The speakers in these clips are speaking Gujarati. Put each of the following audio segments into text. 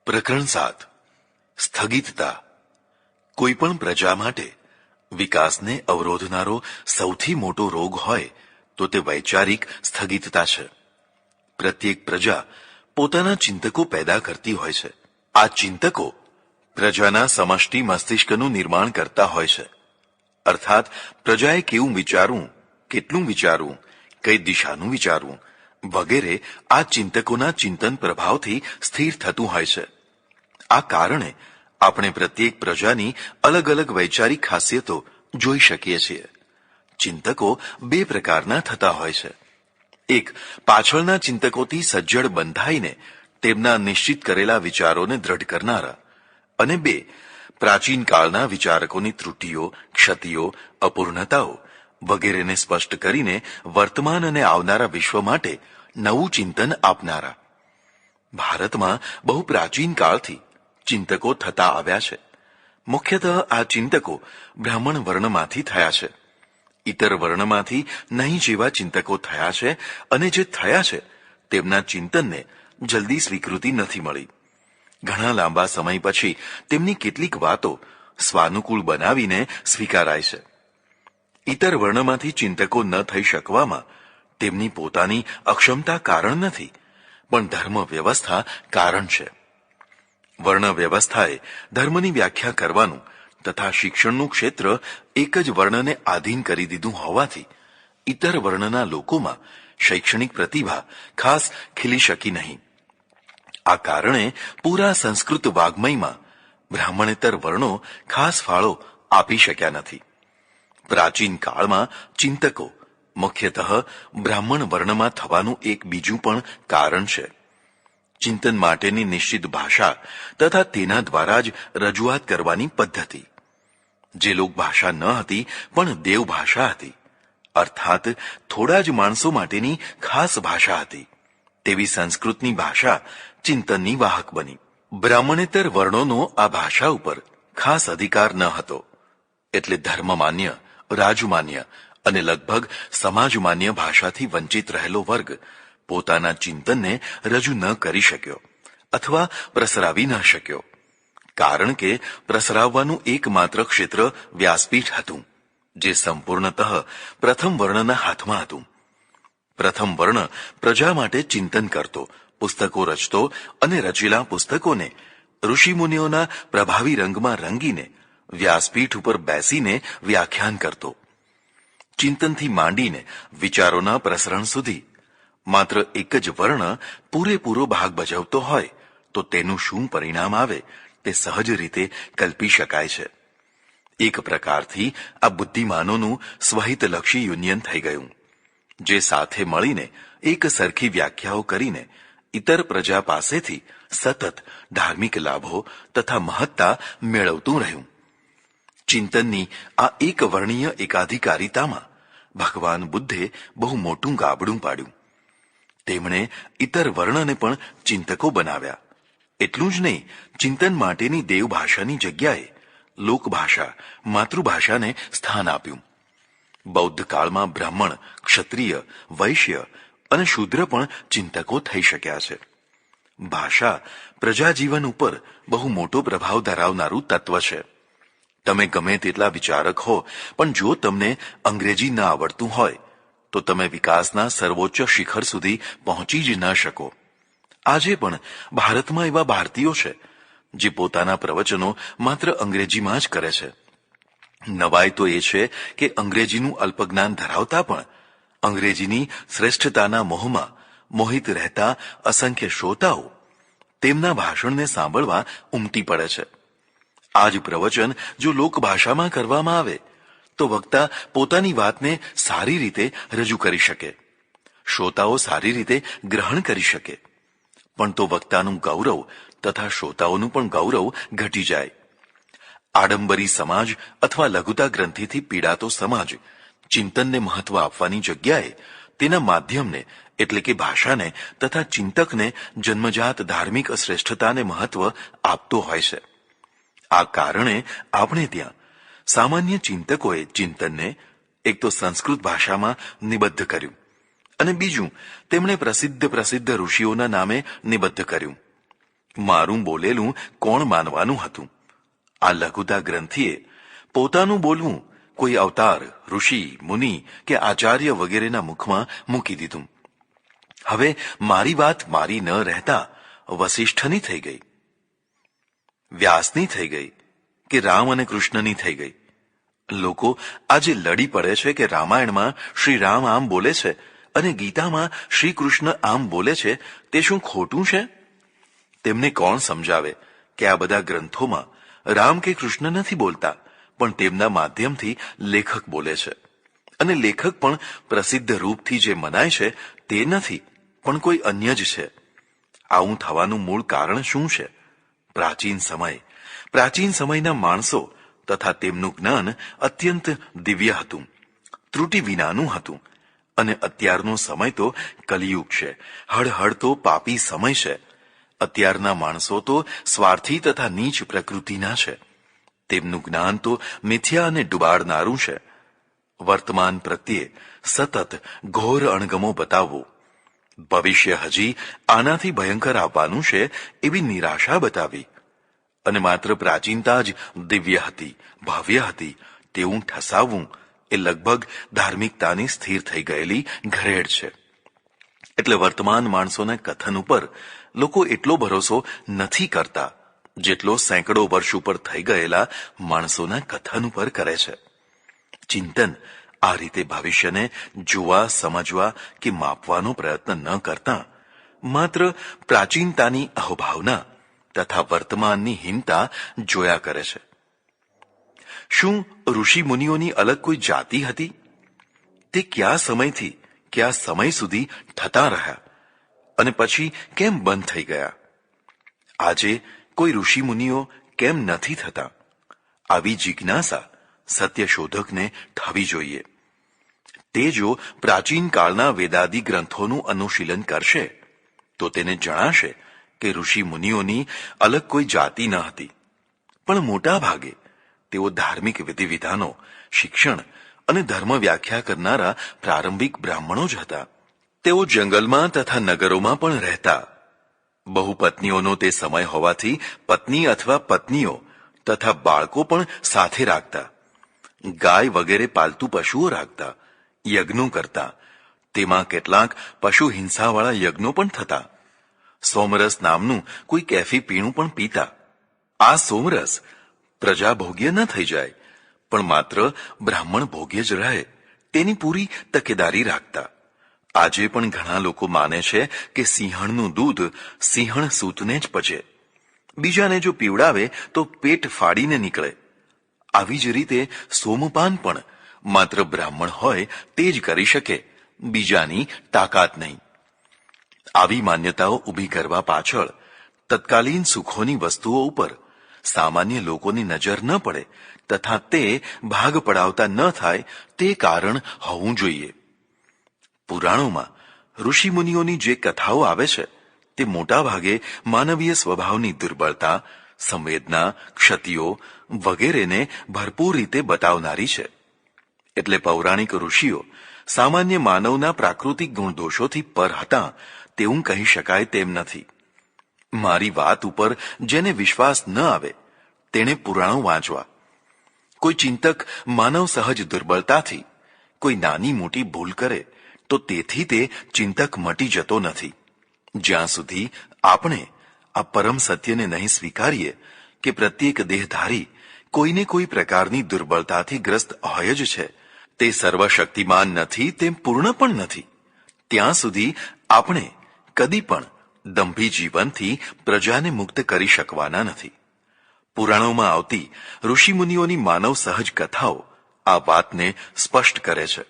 પ્રકરણ 7 સ્થગિતતા કોઈપણ પ્રજા માટે વિકાસને અવરોધનારો સૌથી મોટો રોગ હોય તો તે વૈચારિક સ્થગિતતા છે. પ્રત્યેક પ્રજા પોતાના ચિંતકો પેદા કરતી હોય છે. આ ચિંતકો પ્રજાના સમષ્ટિ મસ્તિષ્કનું નિર્માણ કરતા હોય છે. અર્થાત પ્રજાએ કેવું વિચારવું, કેટલું વિચારવું, કઈ દિશાનું વિચારવું વગેરે આ ચિંતકોના ચિંતન પ્રભાવથી સ્થિર થતું હોય છે. આ કારણે આપણે પ્રત્યેક પ્રજાની અલગ અલગ વૈચારિક ખાસિયતો જોઈ શકીએ છીએ. ચિંતકો બે પ્રકારના થતા હોય છે. એક, પાછળના ચિંતકોથી સજ્જડ બંધાઈને તેમના નિશ્ચિત કરેલા વિચારોને દ્રઢ કરનારા, અને બે, પ્રાચીન કાળના વિચારકોની ત્રુટિઓ, ક્ષતિઓ, અપૂર્ણતાઓ વગેરેને સ્પષ્ટ કરીને વર્તમાન અને આવનારા વિશ્વ માટે નવું ચિંતન આપનારા. ભારતમાં બહુ પ્રાચીન કાળથી ચિંતકો થતા આવ્યા છે. મુખ્યતઃ આ ચિંતકો બ્રાહ્મણ વર્ણમાંથી થયા છે. ઇતર વર્ણમાંથી નહીં જેવા ચિંતકો થયા છે, અને જે થયા છે તેમના ચિંતનને જલ્દી સ્વીકૃતિ નથી મળી. ઘણા લાંબા સમય પછી તેમની કેટલીક વાતો સ્વાનુકૂળ બનાવીને સ્વીકારાય છે. ઇતર વર્ણમાંથી ચિંતકો ન થઈ શકવામાં તેમની પોતાની અક્ષમતા કારણ નથી, પણ ધર્મ વ્યવસ્થા કારણ છે. વર્ણ વ્યવસ્થાએ ધર્મની વ્યાખ્યા કરવાનું તથા શિક્ષણનું ક્ષેત્ર એક જ વર્ણને આધીન કરી દીધું હોવાથી ઇતર વર્ણના લોકોમાં શૈક્ષણિક પ્રતિભા ખાસ ખીલી શકી નહીં. આ કારણે પૂરા સંસ્કૃત વાગ્મયમાં બ્રાહ્મણેતર વર્ણો ખાસ ફાળો આપી શક્યા નથી. પ્રાચીન કાળમાં ચિંતકો મુખ્યતઃ બ્રાહ્મણ વર્ણમાં થવાનું એક બીજું પણ કારણ છે. ચિંતન માટેની નિશ્ચિત ભાષા તથા તેના દ્વારા જ રજૂઆત કરવાની પદ્ધતિ. જે લોકભાષા ન હતી પણ દેવભાષા હતી, અર્થાત થોડા જ માણસો માટેની ખાસ ભાષા હતી, તેવી સંસ્કૃતની ભાષા ચિંતનની વાહક બની. બ્રાહ્મણેતર વર્ણોનો આ ભાષા ઉપર ખાસ અધિકાર ન હતો, એટલે ધર્મમાન્ય, રાજમાન્ય અને લગભગ સમાજમાન્ય ભાષાથી વંચિત રહેલો વર્ગ પોતાના ચિંતનને રજૂ ન કરી શક્યો અથવા પ્રસરાવી ન શક્યો, કારણ કે પ્રસરાવવાનું એકમાત્ર ક્ષેત્ર વ્યાસપીઠ હતું, જે સંપૂર્ણતઃ પ્રથમ વર્ણના હાથમાં હતું. પ્રથમ વર્ણ પ્રજા માટે ચિંતન કરતો, પુસ્તકો રચતો અને રચેલા પુસ્તકોને ઋષિમુનિઓના પ્રભાવી રંગમાં રંગીને વ્યાસપીઠ ઉપર બેસીને વ્યાખ્યાન કરતો. ચિંતનથી માંડીને વિચારોના પ્રસરણ સુધી માત્ર એક જ વર્ણ પૂરેપૂરો ભાગ ભજવતો હોય તો તેનું શું પરિણામ આવે તે સહજ રીતે કલ્પી શકાય છે. એક પ્રકારથી આ બુદ્ધિમાનોનું સ્વહિતલક્ષી યુનિયન થઈ ગયું, જે સાથે મળીને એક સરખી વ્યાખ્યાઓ કરીને ઇતર પ્રજા પાસેથી સતત ધાર્મિક લાભો તથા મહત્તા મેળવતું રહ્યું. ચિંતનની આ એક વર્ણીય એકાધિકારિતામાં ભગવાન બુદ્ધે બહુ મોટું ગાબડું પાડ્યું. તેમણે ઇતર વર્ણને પણ ચિંતકો બનાવ્યા. એટલું જ નહીં, ચિંતન માટેની દેવભાષાની જગ્યાએ લોકભાષા, માતૃભાષાને સ્થાન આપ્યું. બૌદ્ધ કાળમાં બ્રાહ્મણ, ક્ષત્રિય, વૈશ્ય અને શૂદ્ર પણ ચિંતકો થઈ શક્યા છે. ભાષા પ્રજાજીવન ઉપર બહુ મોટો પ્રભાવ ધરાવનારું તત્વ છે. તમે ગમે તેટલા વિચારક હો, પણ જો તમને અંગ્રેજી ન આવડતું હોય તો તમે વિકાસના સર્વોચ્ચ શિખર સુધી પહોંચી જ ન શકો. આજે પણ ભારતમાં એવા ભારતીયો છે જે પોતાના પ્રવચનો માત્ર અંગ્રેજીમાં જ કરે છે. નવાઈ તો એ છે કે અંગ્રેજીનું અલ્પજ્ઞાન ધરાવતા પણ અંગ્રેજીની શ્રેષ્ઠતાના મોહમાં મોહિત રહેતા અસંખ્ય શ્રોતાઓ તેમના ભાષણને સાંભળવા ઉમટી પડે છે. આ જ પ્રવચન જો લોકભાષામાં કરવામાં આવે તો વક્તા પોતાની વાતને સારી રીતે રજૂ કરી શકે, શ્રોતાઓ સારી રીતે ગ્રહણ કરી શકે, પણ તો વક્તાનું ગૌરવ તથા શ્રોતાઓનું પણ ગૌરવ ઘટી જાય. આડંબરી સમાજ અથવા લઘુતા ગ્રંથિથી પીડાતો સમાજ ચિંતનને મહત્વ આપવાની જગ્યાએ તેના માધ્યમને એટલે કે ભાષાને તથા ચિંતકને જન્મજાત ધાર્મિક શ્રેષ્ઠતાને મહત્વ આપતો હોય છે. આ કારણે આપણે ત્યાં સામાન્ય ચિંતકોએ ચિંતનને એક તો સંસ્કૃત ભાષામાં નિબદ્ધ કર્યું અને બીજું તેમણે પ્રસિદ્ધ ઋષિઓના નામે નિબદ્ધ કર્યું. મારું બોલેલું કોણ માનવાનું હતું? આ લઘુતા ગ્રંથિએ પોતાનું બોલવું કોઈ અવતાર, ઋષિ, મુનિ કે આચાર્ય વગેરેના મુખમાં મૂકી દીધું. હવે મારી વાત મારી ન રહેતા વસિષ્ઠની થઈ ગઈ, વ્યાસની થઈ ગઈ કે રામ અને કૃષ્ણની થઈ ગઈ. લોકો આજે લડી પડે છે કે રામાયણમાં શ્રી રામ આમ બોલે છે અને ગીતામાં શ્રી કૃષ્ણ આમ બોલે છે, તે શું ખોટું છે? તેમને કોણ સમજાવે કે આ બધા ગ્રંથોમાં રામ કે કૃષ્ણ નથી બોલતા, પણ તેમના માધ્યમથી લેખક બોલે છે. અને લેખક પણ પ્રસિદ્ધ રૂપથી જે મનાય છે તે નથી, પણ કોઈ અન્ય જ છે. આવું થવાનું મૂળ કારણ શું છે? પ્રાચીન સમયના માણસો તથા તેમનું જ્ઞાન અત્યંત દિવ્ય હતું, ત્રુટિ વિનાનું હતું. અને અત્યારનો સમય તો કલિયુગ છે, હળહળતો પાપી સમય છે. અત્યારના માણસો તો સ્વાર્થી તથા નીચ પ્રકૃતિના છે. તેમનું જ્ઞાન તો મિથ્યા અને ડુબાડનારું છે. વર્તમાન પ્રત્યે સતત ઘોર અણગમો બતાવવો, ભવિષ્ય હજી આનાથી ભયંકર આવવાનું છે એવી નિરાશા બતાવી, અને માત્ર પ્રાચીનતા જ દિવ્ય હતી, ભવ્ય હતી તેવું ઠસાવવું એ લગભગ ધાર્મિકતાની સ્થિર થઈ ગયેલી ઘરેડ છે. એટલે વર્તમાન માણસોના કથન ઉપર લોકો એટલો ભરોસો નથી કરતા જેટલો સેંકડો વર્ષ ઉપર થઈ ગયેલા માણસોના કથન ઉપર કરે છે. ચિંતન આ રીતે ભવિષ્યને જોવા, સમજવા કે માપવાનો પ્રયત્ન ન કરતા માત્ર પ્રાચીનતાની અહોભાવના તથા વર્તમાનની હીનતા જોયા કરે છે. શું ઋષિ મુનિઓની અલગ કોઈ જાતિ હતી? તે કયા સમયથી કયા સમય સુધી થતા રહ્યા અને પછી કેમ બંધ થઈ ગયા? આજે કોઈ ઋષિ મુનિઓ કેમ નથી થતા? આવી જિજ્ઞાસા સત્યશોધકને થવી જોઈએ. તે જો પ્રાચીન કાળના વેદાદિ ગ્રંથોનું અનુશીલન કરશે તો તેને જણાશે કે ઋષિ મુનિઓની અલગ કોઈ જાતિ ન હતી, પણ મોટા ભાગે તેઓ ધાર્મિક વિધિવિધાનો, શિક્ષણ અને ધર્મ વ્યાખ્યા કરનારા પ્રારંભિક બ્રાહ્મણો જ હતા. તેઓ જંગલમાં તથા નગરોમાં પણ રહેતા. બહુપત્નીઓનો તે સમય હોવાથી પત્ની અથવા પત્નીઓ તથા બાળકો પણ સાથે રાખતા. ગાય વગેરે પાલતુ પશુઓ રાખતા, યજ્ઞો કરતા. તેમાં કેટલાક પશુ હિંસાવાળા યજ્ઞો પણ થતા. સોમરસ નામનું કોઈ કેફી પીણું પણ પીતા. આ સોમરસ પ્રજા ભોગ્ય ન થઈ જાય, પણ માત્ર બ્રાહ્મણ ભોગ્ય જ રહે તેની પૂરી તકેદારી રાખતા. આજે પણ ઘણા લોકો માને છે કે સિંહણનું દૂધ સિંહણ સૂતને જ પચે, બીજાને જો પીવડાવે તો પેટ ફાડીને નીકળે. આવી જ રીતે સોમપાન પણ માત્ર બ્રાહ્મણ હોય તે જ કરી શકે, બીજાની તાકાત નહીં. આવી માન્યતાઓ ઊભી કરવા પાછળ તત્કાલીન સુખોની વસ્તુઓ ઉપર સામાન્ય લોકોની નજર ન પડે તથા તે ભાગ પડાવતા ન થાય તે કારણ હોવું જોઈએ. પુરાણોમાં ઋષિમુનિઓની જે કથાઓ આવે છે તે મોટા ભાગે માનવીય સ્વભાવની દુર્બળતા, સંવેદના, ક્ષતિઓ વગેરેને ભરપૂર રીતે બતાવનારી છે. એટલે પૌરાણિક ઋષિઓ સામાન્ય માનવના પ્રાકૃતિક ગુણદોષોથી પર હતા તેવું કહી શકાય તેમ નથી. મારી વાત ઉપર જેને વિશ્વાસ ન આવે તેણે પુરાણો વાંચવા. કોઈ ચિંતક માનવ સહજ દુર્બળતાથી કોઈ નાની મોટી ભૂલ કરે તો તેથી તે ચિંતક મટી જતો નથી. જ્યાં સુધી આપણે આ પરમ સત્યને નહીં સ્વીકારીએ કે પ્રત્યેક દેહધારી કોઈને કોઈ પ્રકારની દુર્બળતાથી ગ્રસ્ત હોય જ છે, તે સર્વશક્તિમાન નથી તેમ પૂર્ણ પણ નથી, ત્યાં સુધી આપણે કદી પણ દંભી જીવનથી પ્રજાને મુક્ત કરી શકવાના નથી. પુરાણોમાં આવતી ઋષિમુનિઓની માનવ સહજ કથાઓ આ વાતને સ્પષ્ટ કરે છે.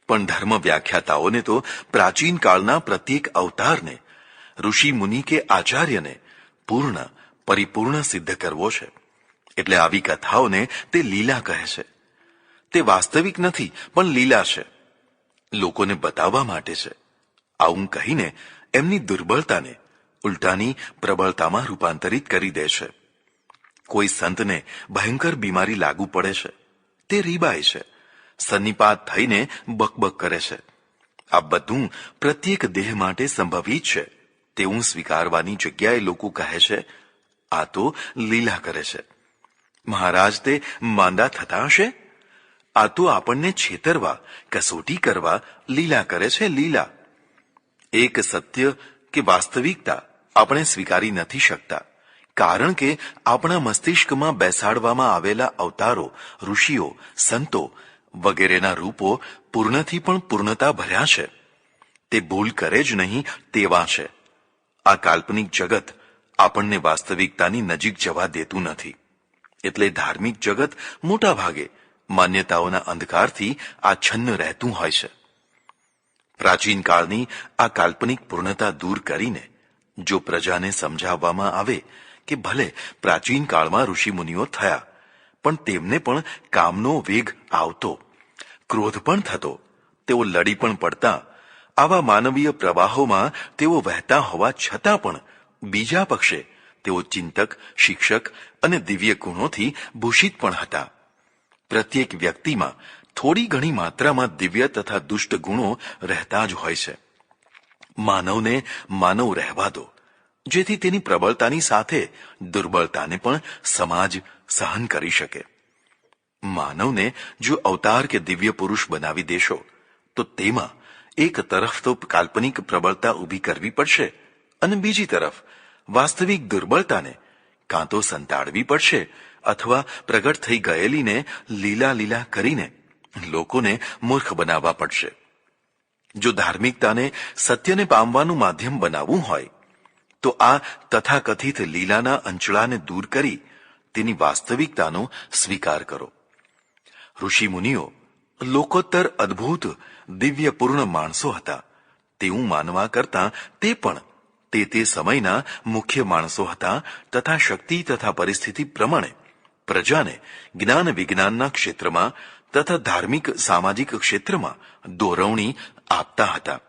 પણ ધર્મ વ્યાખ્યાતાઓને તો પ્રાચીન કાળના પ્રત્યેક અવતારને, ઋષિ મુનિ કે આચાર્યને પૂર્ણ પરિપૂર્ણ સિદ્ધ કરવો છે. એટલે આવી કથાઓને તે લીલા કહે છે. તે વાસ્તવિક નથી પણ લીલા છે, લોકોને બતાવવા માટે છે. આવું કહીને એમની દુર્બળતાને ઉલટાની પ્રબળતામાં રૂપાંતરિત કરી દે છે. કોઈ સંતને ભયંકર બીમારી લાગુ પડે છે, તે રીબાય છે, સન્નિપાત થઈને બકબક કરે છે. આ બધું પ્રત્યેક દેહ માટે સંભવિત છે, તેવું સ્વીકારવાની જગ્યાએ લોકો કહે છે, આ તો લીલા કરે છે. મહારાજ તે માંદા થતા હશે? આ તો આપણને છેતરવા, કસોટી કરવા લીલા કરે છે, લીલા. એક સત્ય કે વાસ્તવિકતા આપણે સ્વીકારી નથી શકતા, કારણ કે આપણા મસ્તિષ્કમાં બેસાડવામાં આવેલા અવતારો, ઋષિઓ, સંતો વગેરેના રૂપો પૂર્ણથી પણ પૂર્ણતા ભર્યા છે. તે ભૂલ કરે જ નહીં તેવા છે. આ કાલ્પનિક જગત આપણને વાસ્તવિકતાની નજીક જવા દેતું નથી. એટલે ધાર્મિક જગત મોટા ભાગે માન્યતાઓના અંધકારથી આચ્છન્ન રહેતું હોય છે. પ્રાચીન કાળની આ કાલ્પનિક પૂર્ણતા દૂર કરીને જો પ્રજાને સમજાવવામાં આવે કે ભલે પ્રાચીન કાળમાં ઋષિમુનિઓ થયા, પણ તેમને પણ કામનો વેગ આવતો, ક્રોધ પણ થતો, તેઓ લડી પણ પડતા, આવા માનવીય પ્રવાહોમાં તેઓ વહેતા હોવા છતાં પણ બીજા પક્ષે તેઓ ચિંતક, શિક્ષક અને દિવ્ય ગુણોથી ભૂષિત પણ હતા. પ્રત્યેક વ્યક્તિમાં થોડી ઘણી માત્રામાં દિવ્ય તથા દુષ્ટ ગુણો રહેતા જ હોય છે. માનવને માનવ રહેવા દો, જેથી તેની પ્રબળતાની સાથે દુર્બળતાને પણ સમાજ સહન કરી શકે. માનવને જો અવતાર કે દિવ્ય પુરુષ બનાવી દેશો તો તેમાં એક તરફ તો કાલ્પનિક પ્રબળતા ઊભી કરવી પડશે અને બીજી તરફ વાસ્તવિક દુર્બળતાને કાં તો સંતાડવી પડશે અથવા પ્રગટ થઈ ગયેલીને લીલા લીલા કરીને લોકોને મૂર્ખ બનાવવા પડશે. જો ધાર્મિકતાને સત્યને પામવાનું માધ્યમ બનાવવું હોય તો આ તથાકથિત લીલાના અંચળાને દૂર કરી તેની વાસ્તવિકતાનો સ્વીકાર કરો. ઋષિ મુનિઓ લોકોત્તર અદ્ભુત દિવ્ય પૂર્ણ માણસો હતા તેવું માનવા કરતાં તે પણ તે સમયના મુખ્ય માણસો હતા તથા શક્તિ તથા પરિસ્થિતિ પ્રમાણે પ્રજાને જ્ઞાન વિજ્ઞાનના ક્ષેત્રમાં તથા ધાર્મિક સામાજિક ક્ષેત્રમાં દોરવણી આપતા હતા.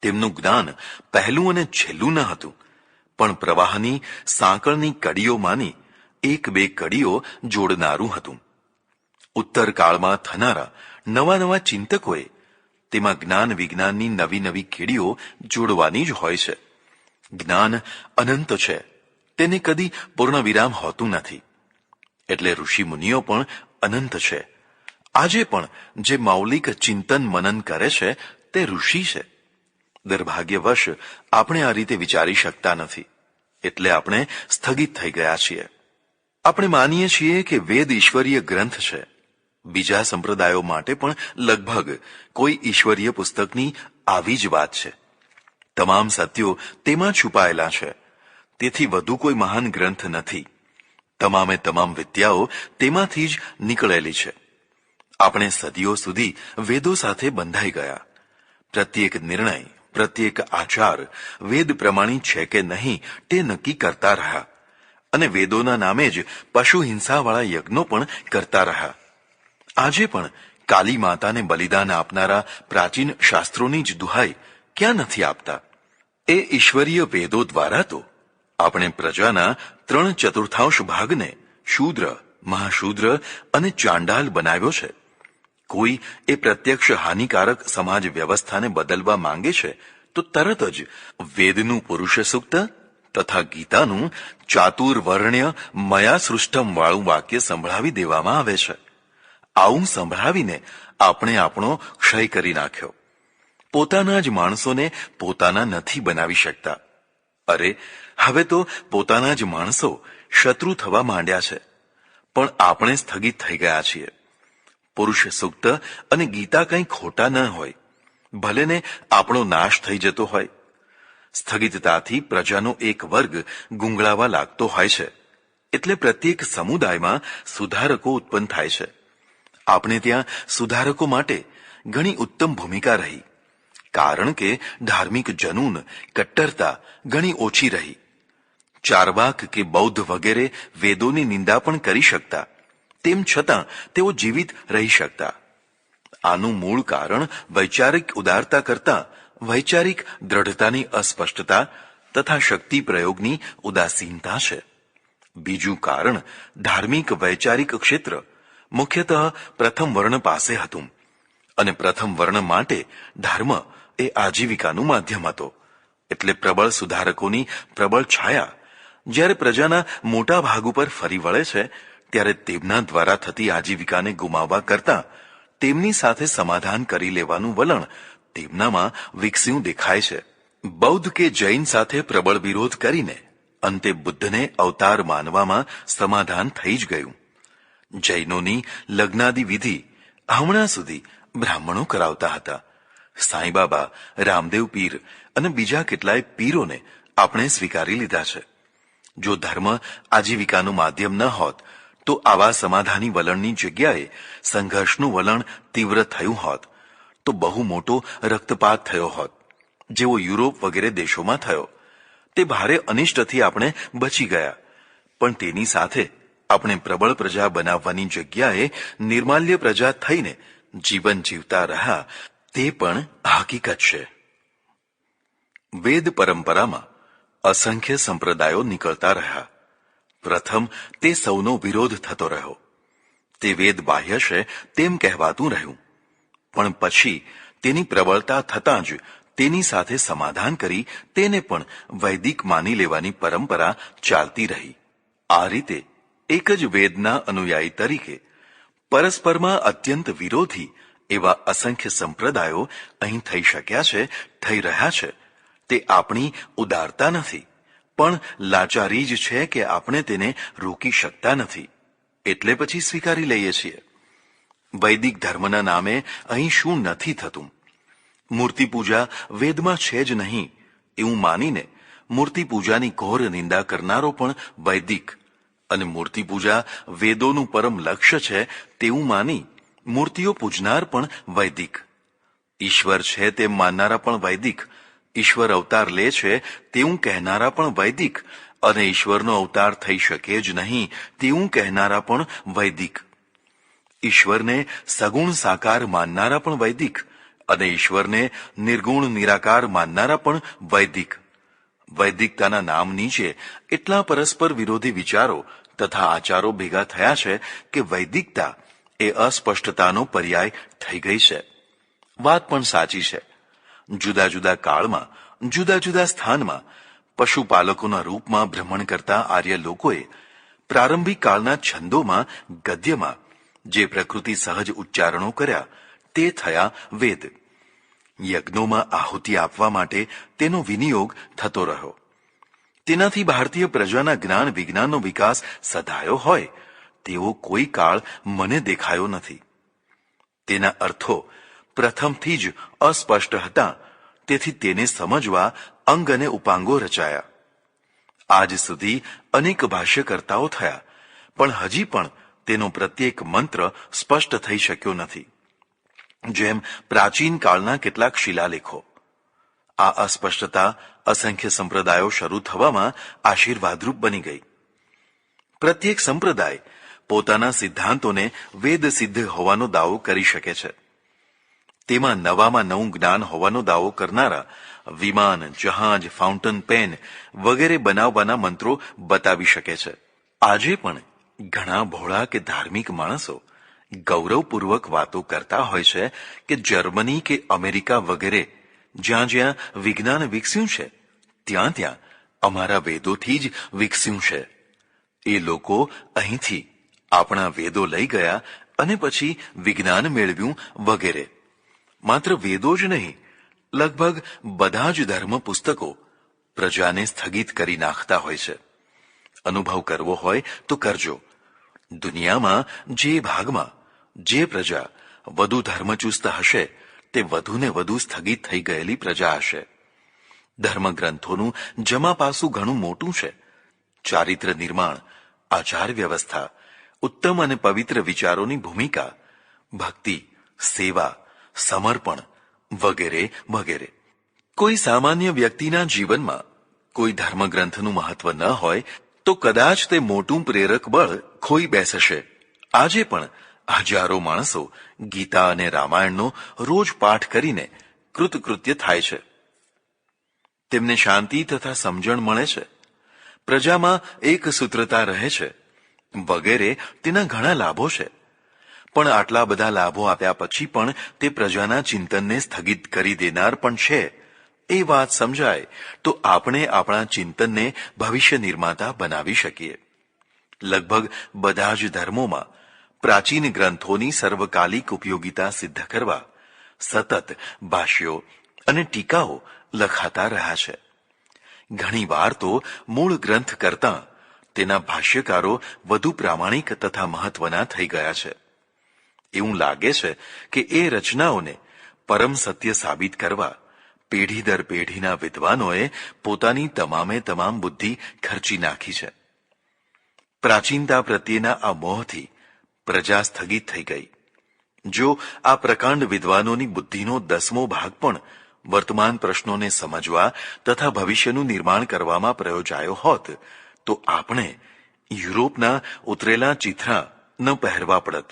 તેમનું જ્ઞાન પહેલું અને છેલ્લું ન હતું, પણ પ્રવાહની સાંકળની કડીઓમાંની એક બે કડીઓ જોડનારું હતું. ઉત્તર કાળમાં થનારા નવા નવા ચિંતકોએ તેમાં જ્ઞાન વિજ્ઞાનની નવી નવી કડીઓ જોડવાની જ હોય છે. જ્ઞાન અનંત છે, તેને કદી પૂર્ણ વિરામ હોતું નથી. એટલે ઋષિ મુનિઓ પણ અનંત છે. આજે પણ જે મૌલિક ચિંતન મનન કરે છે તે ઋષિ છે. દુર્ભાગ્યવશ આપણે આ રીતે વિચારી શકતા નથી, એટલે આપણે સ્થગિત થઈ ગયા છીએ. આપણે માનીએ છીએ કે વેદ ઈશ્વરીય ગ્રંથ છે. બીજા સંપ્રદાયો માટે પણ લગભગ કોઈ ઈશ્વરીય પુસ્તકની આવી જ વાત છે. તમામ સત્યો તેમાં છુપાયેલા છે. તેથી વધુ કોઈ મહાન ગ્રંથ નથી. તમામે તમામ વિદ્યાઓ તેમાંથી જ નીકળેલી છે. આપણે સદીઓ સુધી વેદો સાથે બંધાઈ ગયા. પ્રત્યેક નિર્ણય, પ્રત્યેક આચાર વેદ પ્રમાણિત છે કે નહીં તે નક્કી કરતા રહ્યા અને વેદોના નામે જ પશુ હિંસાવાળા યજ્ઞો પણ કરતા રહ્યા. આજે પણ કાલી માતાને બલિદાન આપનારા પ્રાચીન શાસ્ત્રોની જ દુહાઈ ક્યાં નથી આપતા? એ ઈશ્વરીય વેદો દ્વારા તો આપણે પ્રજાના 3/4 ભાગને શૂદ્ર, મહાશૂદ્ર અને ચાંડાલ બનાવ્યો છે. કોઈ એ પ્રત્યક્ષ હાનિકારક સમાજ વ્યવસ્થાને બદલવા માંગે છે તો તરત જ વેદનું પુરુષ સૂક્ત તથા ગીતાનું ચાતુર્વર્ણ્ય મયા સૃષ્ટમ વાળું વાક્ય સંભળાવી દેવામાં આવે છે. આવું સંભળાવીને આપણે આપણો ક્ષય કરી નાખ્યો. પોતાના જ માણસોને પોતાના નથી બનાવી શકતા. અરે, હવે તો પોતાના જ માણસો શત્રુ થવા માંડ્યા છે. પણ આપણે સ્થગિત થઈ ગયા છીએ. પુરુષ સૂક્ત અને ગીતા કંઈ ખોટા ન હોય, ભલે ને આપણો નાશ થઈ જતો હોય. સ્થગિતતાથી પ્રજાનો એક વર્ગ ગુંગળાવા લાગતો હોય છે, એટલે પ્રત્યેક સમુદાયમાં સુધારકો ઉત્પન્ન થાય છે. આપણે ત્યાં સુધારકો માટે ઘણી ઉત્તમ ભૂમિકા રહી, કારણ કે ધાર્મિક જનૂન, કટ્ટરતા ઘણી ઓછી રહી. ચારવાક કે બૌદ્ધ વગેરે વેદોની નિંદા પણ કરી શકતા, તેમ છતાં તેઓ જીવિત રહી શકતા. આનું મૂળ કારણ વૈચારિક ઉદારતા કરતાં વૈચારિક દ્રઢતાની અસ્પષ્ટતા તથા શક્તિ પ્રયોગની ઉદાસીનતા છે. બીજું કારણ ધાર્મિક વૈચારિક ક્ષેત્ર મુખ્યતઃ પ્રથમ વર્ણ પાસે હતું અને પ્રથમ વર્ણ માટે ધર્મ એ આજીવિકાનું માધ્યમ હતો. એટલે પ્રબળ સુધારકોની પ્રબળ છાયા જ્યારે પ્રજાના મોટા ભાગ ઉપર ફરી વળે છે ત્યારે તેમના દ્વારા થતી આજીવિકાને ગુમાવવા કરતા તેમની સાથે સમાધાન કરી લેવાનું વલણ તેમનામાં વિકસ્યું દેખાય છે. બૌદ્ધ કે જૈન સાથે પ્રબળ વિરોધ કરીને અંતે બુદ્ધને અવતાર માનવામાં સમાધાન થઈ જ ગયું. જૈનોની લગ્નાદિ વિધિ હમણાં સુધી બ્રાહ્મણો કરાવતા હતા. સાંઈબાબા, રામદેવ પીર અને બીજા કેટલાય પીરોને આપણે સ્વીકારી લીધા છે. જો ધર્મ આજીવિકાનું માધ્યમ ન હોત તો આવા સમાધાની વલણની જગ્યાએ સંઘર્ષનું વલણ તીવ્ર થયું હોત તો બહુ મોટો રક્તપાત થયો હોત, જેવો યુરોપ વગેરે દેશોમાં થયો. તે ભારે અનિષ્ટથી આપણે બચી ગયા, પણ તેની સાથે આપણે પ્રબળ પ્રજા બનાવવાની જગ્યાએ નિર્માલ્ય પ્રજા થઈને જીવન જીવતા રહ્યા તે પણ હકીકત છે. વેદ પરંપરામાં અસંખ્ય સંપ્રદાયો નીકળતા રહ્યા. પ્રથમ તે સૌનો વિરોધ થતો રહ્યો. તે વેદ બાહ્ય છે તેમ કહેવાતું રહ્યું, પણ પછી તેની પ્રબળતા થતાં જ તેની સાથે સમાધાન કરી તેને પણ વૈદિક માની લેવાની પરંપરા ચાલતી રહી. આ રીતે એક જ વેદના અનુયાયી તરીકે પરસ્પરમાં અત્યંત વિરોધી એવા અસંખ્ય સંપ્રદાયો અહીં થઈ શક્યા છે, થઈ રહ્યા છે. તે આપણી ઉદારતા નથી, પણ લાચારી જ છે કે આપણે તેને રોકી શકતા નથી, એટલે પછી સ્વીકારી લઈએ છીએ. વૈદિક ધર્મના નામે અહીં શું નથી થતું? મૂર્તિ પૂજા વેદમાં છે જ નહીં એવું માનીને મૂર્તિ પૂજાની ઘોર નિંદા કરનારો પણ વૈદિક, અને મૂર્તિ પૂજા વેદોનું પરમ લક્ષ્ય છે તેવું માની મૂર્તિઓ પૂજનાર પણ વૈદિક. ઈશ્વર છે તેમ માનનારા પણ વૈદિક, ઈશ્વર અવતાર લે છે તેવું કહેનારા પણ વૈદિક, અને ઈશ્વરનો અવતાર થઈ શકે જ નહીં તેવું કહેનારા પણ વૈદિક. ઈશ્વરને સગુણ સાકાર માનનારા પણ વૈદિક, અને ઈશ્વરને નિર્ગુણ નિરાકાર માનનારા પણ વૈદિક. વૈદિકતાના નામ નીચે એટલા પરસ્પર વિરોધી વિચારો તથા આચારો ભેગા થયા છે કે વૈદિકતા એ અસ્પષ્ટતાનો પર્યાય થઈ ગઈ છે. વાત પણ સાચી છે. જુદા જુદા કાળમાં જુદા જુદા સ્થાનમાં પશુપાલકોના રૂપમાં ભ્રમણ કરતા આર્ય લોકોએ પ્રારંભિક કાળના છંદોમાં ગદ્યમાં જે પ્રકૃતિ સહજ ઉચ્ચારણો કર્યા તે થયા વેદ. યજ્ઞોમાં આહુતિ આપવા માટે તેનો વિનિયોગ થતો રહ્યો. તેનાથી ભારતીય પ્રજાના જ્ઞાન વિજ્ઞાનનો વિકાસ સધાયો હોય તેવો કોઈ કાળ મને દેખાયો નથી. તેના અર્થો પ્રથમથી જ અસ્પષ્ટ હતા, તેથી તેને સમજવા અંગ અને ઉપાંગો રચાયા. આજ સુધી અનેક ભાષ્યકર્તાઓ થયા, પણ હજી પણ તેનો પ્રત્યેક મંત્ર સ્પષ્ટ થઈ શક્યો નથી, જેમ પ્રાચીન કાળના કેટલાક શિલાલેખો. આ અસ્પષ્ટતા અસંખ્ય સંપ્રદાયો શરૂ થવામાં આશીર્વાદરૂપ બની ગઈ. પ્રત્યેક સંપ્રદાય પોતાના સિદ્ધાંતોને વેદ સિદ્ધ હોવાનો દાવો કરી શકે છે. તેમાં નવામાં નવું જ્ઞાન હોવાનો દાવો કરનારા વિમાન, જહાજ, ફાઉન્ટન પેન વગેરે બનાવવાના મંત્રો બતાવી શકે છે. આજે પણ ઘણા ભોળા કે ધાર્મિક માણસો ગૌરવપૂર્વક વાતો કરતા હોય છે કે જર્મની કે અમેરિકા વગેરે જ્યાં જ્યાં વિજ્ઞાન વિકસ્યું છે ત્યાં ત્યાં અમારા વેદોથી જ વિકસ્યું છે. એ લોકો અહીંથી આપણા વેદો લઈ ગયા અને પછી વિજ્ઞાન મેળવ્યું વગેરે. માત્ર વેદો જ નહીં, લગભગ બધા જ ધર્મ પુસ્તકો પ્રજાને સ્થગિત કરી નાખતા હોય છે. અનુભવ કરવો હોય તો કરજો. દુનિયામાં જે ભાગમાં જે પ્રજા વધુ ધર્મચુસ્ત હશે તે વધુને વધુ સ્થગિત થઈ ગયેલી પ્રજા હશે. ધર્મગ્રંથોનું જમા પાસું ઘણું મોટું છે. ચારિત્ર નિર્માણ, આચાર વ્યવસ્થા, ઉત્તમ અને પવિત્ર વિચારોની ભૂમિકા, ભક્તિ, સેવા, સમર્પણ વગેરે વગેરે. કોઈ સામાન્ય વ્યક્તિના જીવનમાં કોઈ ધર્મગ્રંથનું મહત્વ ન હોય તો કદાચ તે મોટું પ્રેરક બળ ખોઈ બેસશે. આજે પણ હજારો માણસો ગીતા અને રામાયણનો રોજ પાઠ કરીને કૃતકૃત્ય થાય છે. તેમને શાંતિ તથા સમજણ મળે છે, પ્રજામાં એક સૂત્રતા રહે છે વગેરે તેના ઘણા લાભો છે. પણ આટલા બધા લાભો આપ્યા પછી પણ તે પ્રજાના ચિંતનને સ્થગિત કરી દેનાર પણ છે એ વાત સમજાય તો આપણે આપણા ચિંતનને ભવિષ્ય નિર્માતા બનાવી શકીએ. લગભગ બધા જ ધર્મોમાં પ્રાચીન ગ્રંથોની સર્વકાલિક ઉપયોગિતા સિદ્ધ કરવા સતત ભાષ્યો અને ટીકાઓ લખાતા રહ્યા છે. ઘણીવાર તો મૂળ ગ્રંથ કરતાં તેના ભાષ્યકારો વધુ પ્રામાણિક તથા મહત્વના થઈ ગયા છે. એવું લાગે છે કે એ રચનાઓને પરમ સત્ય સાબિત કરવા પેઢી દર પેઢીના વિદ્વાનોએ પોતાની તમામે તમામ બુદ્ધિ ખર્ચી નાખી છે. પ્રાચીનતા પ્રત્યેના આ મોહથી પ્રજા સ્થગિત થઈ ગઈ. જો આ પ્રકાંડ વિદ્વાનોની બુદ્ધિનો 10મો ભાગ પણ વર્તમાન પ્રશ્નોને સમજવા તથા ભવિષ્યનું નિર્માણ કરવામાં પ્રયોજાયો હોત તો આપણે યુરોપના ઉતરેલા ચિથરા ન પહેરવા પડત.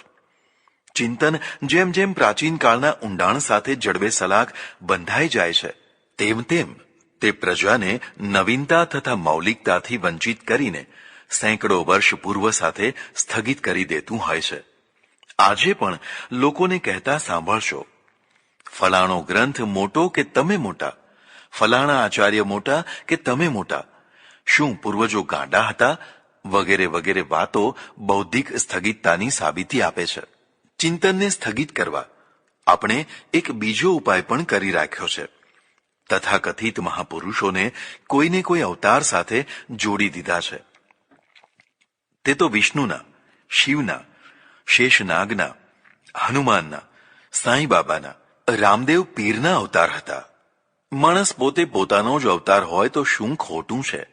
ચિંતન જેમ જેમ પ્રાચીન કાળના ઊંડાણ સાથે જડબે સલાખ બંધાઈ જાય છે તેમ તેમ તે પ્રજાને નવીનતા તથા મૌલિકતાથી વંચિત કરીને સેંકડો વર્ષ પૂર્વ સાથે સ્થગિત કરી દેતું હોય છે. આજે પણ લોકોને કહેતા સાંભળશો, ફલાણો ગ્રંથ મોટો કે તમે મોટા, ફલાણા આચાર્ય મોટા કે તમે મોટા, શું પૂર્વજો ગાંડા હતા, વગેરે વગેરે વાતો બૌદ્ધિક સ્થગિતતાની સાબિતી આપે છે. ચિંતનને સ્થગિત કરવા આપણે એક બીજો ઉપાય પણ કરી રાખ્યો છે. તથાકથિત મહાપુરુષોને કોઈને કોઈ અવતાર સાથે જોડી દીધા છે. તે તો વિષ્ણુના, શિવના, શેષનાગના, હનુમાનના, સાંઈ બાબાના, રામદેવ પીરના અવતાર હતા. માણસ પોતે પોતાનો જ અવતાર હોય તો શું ખોટું છે?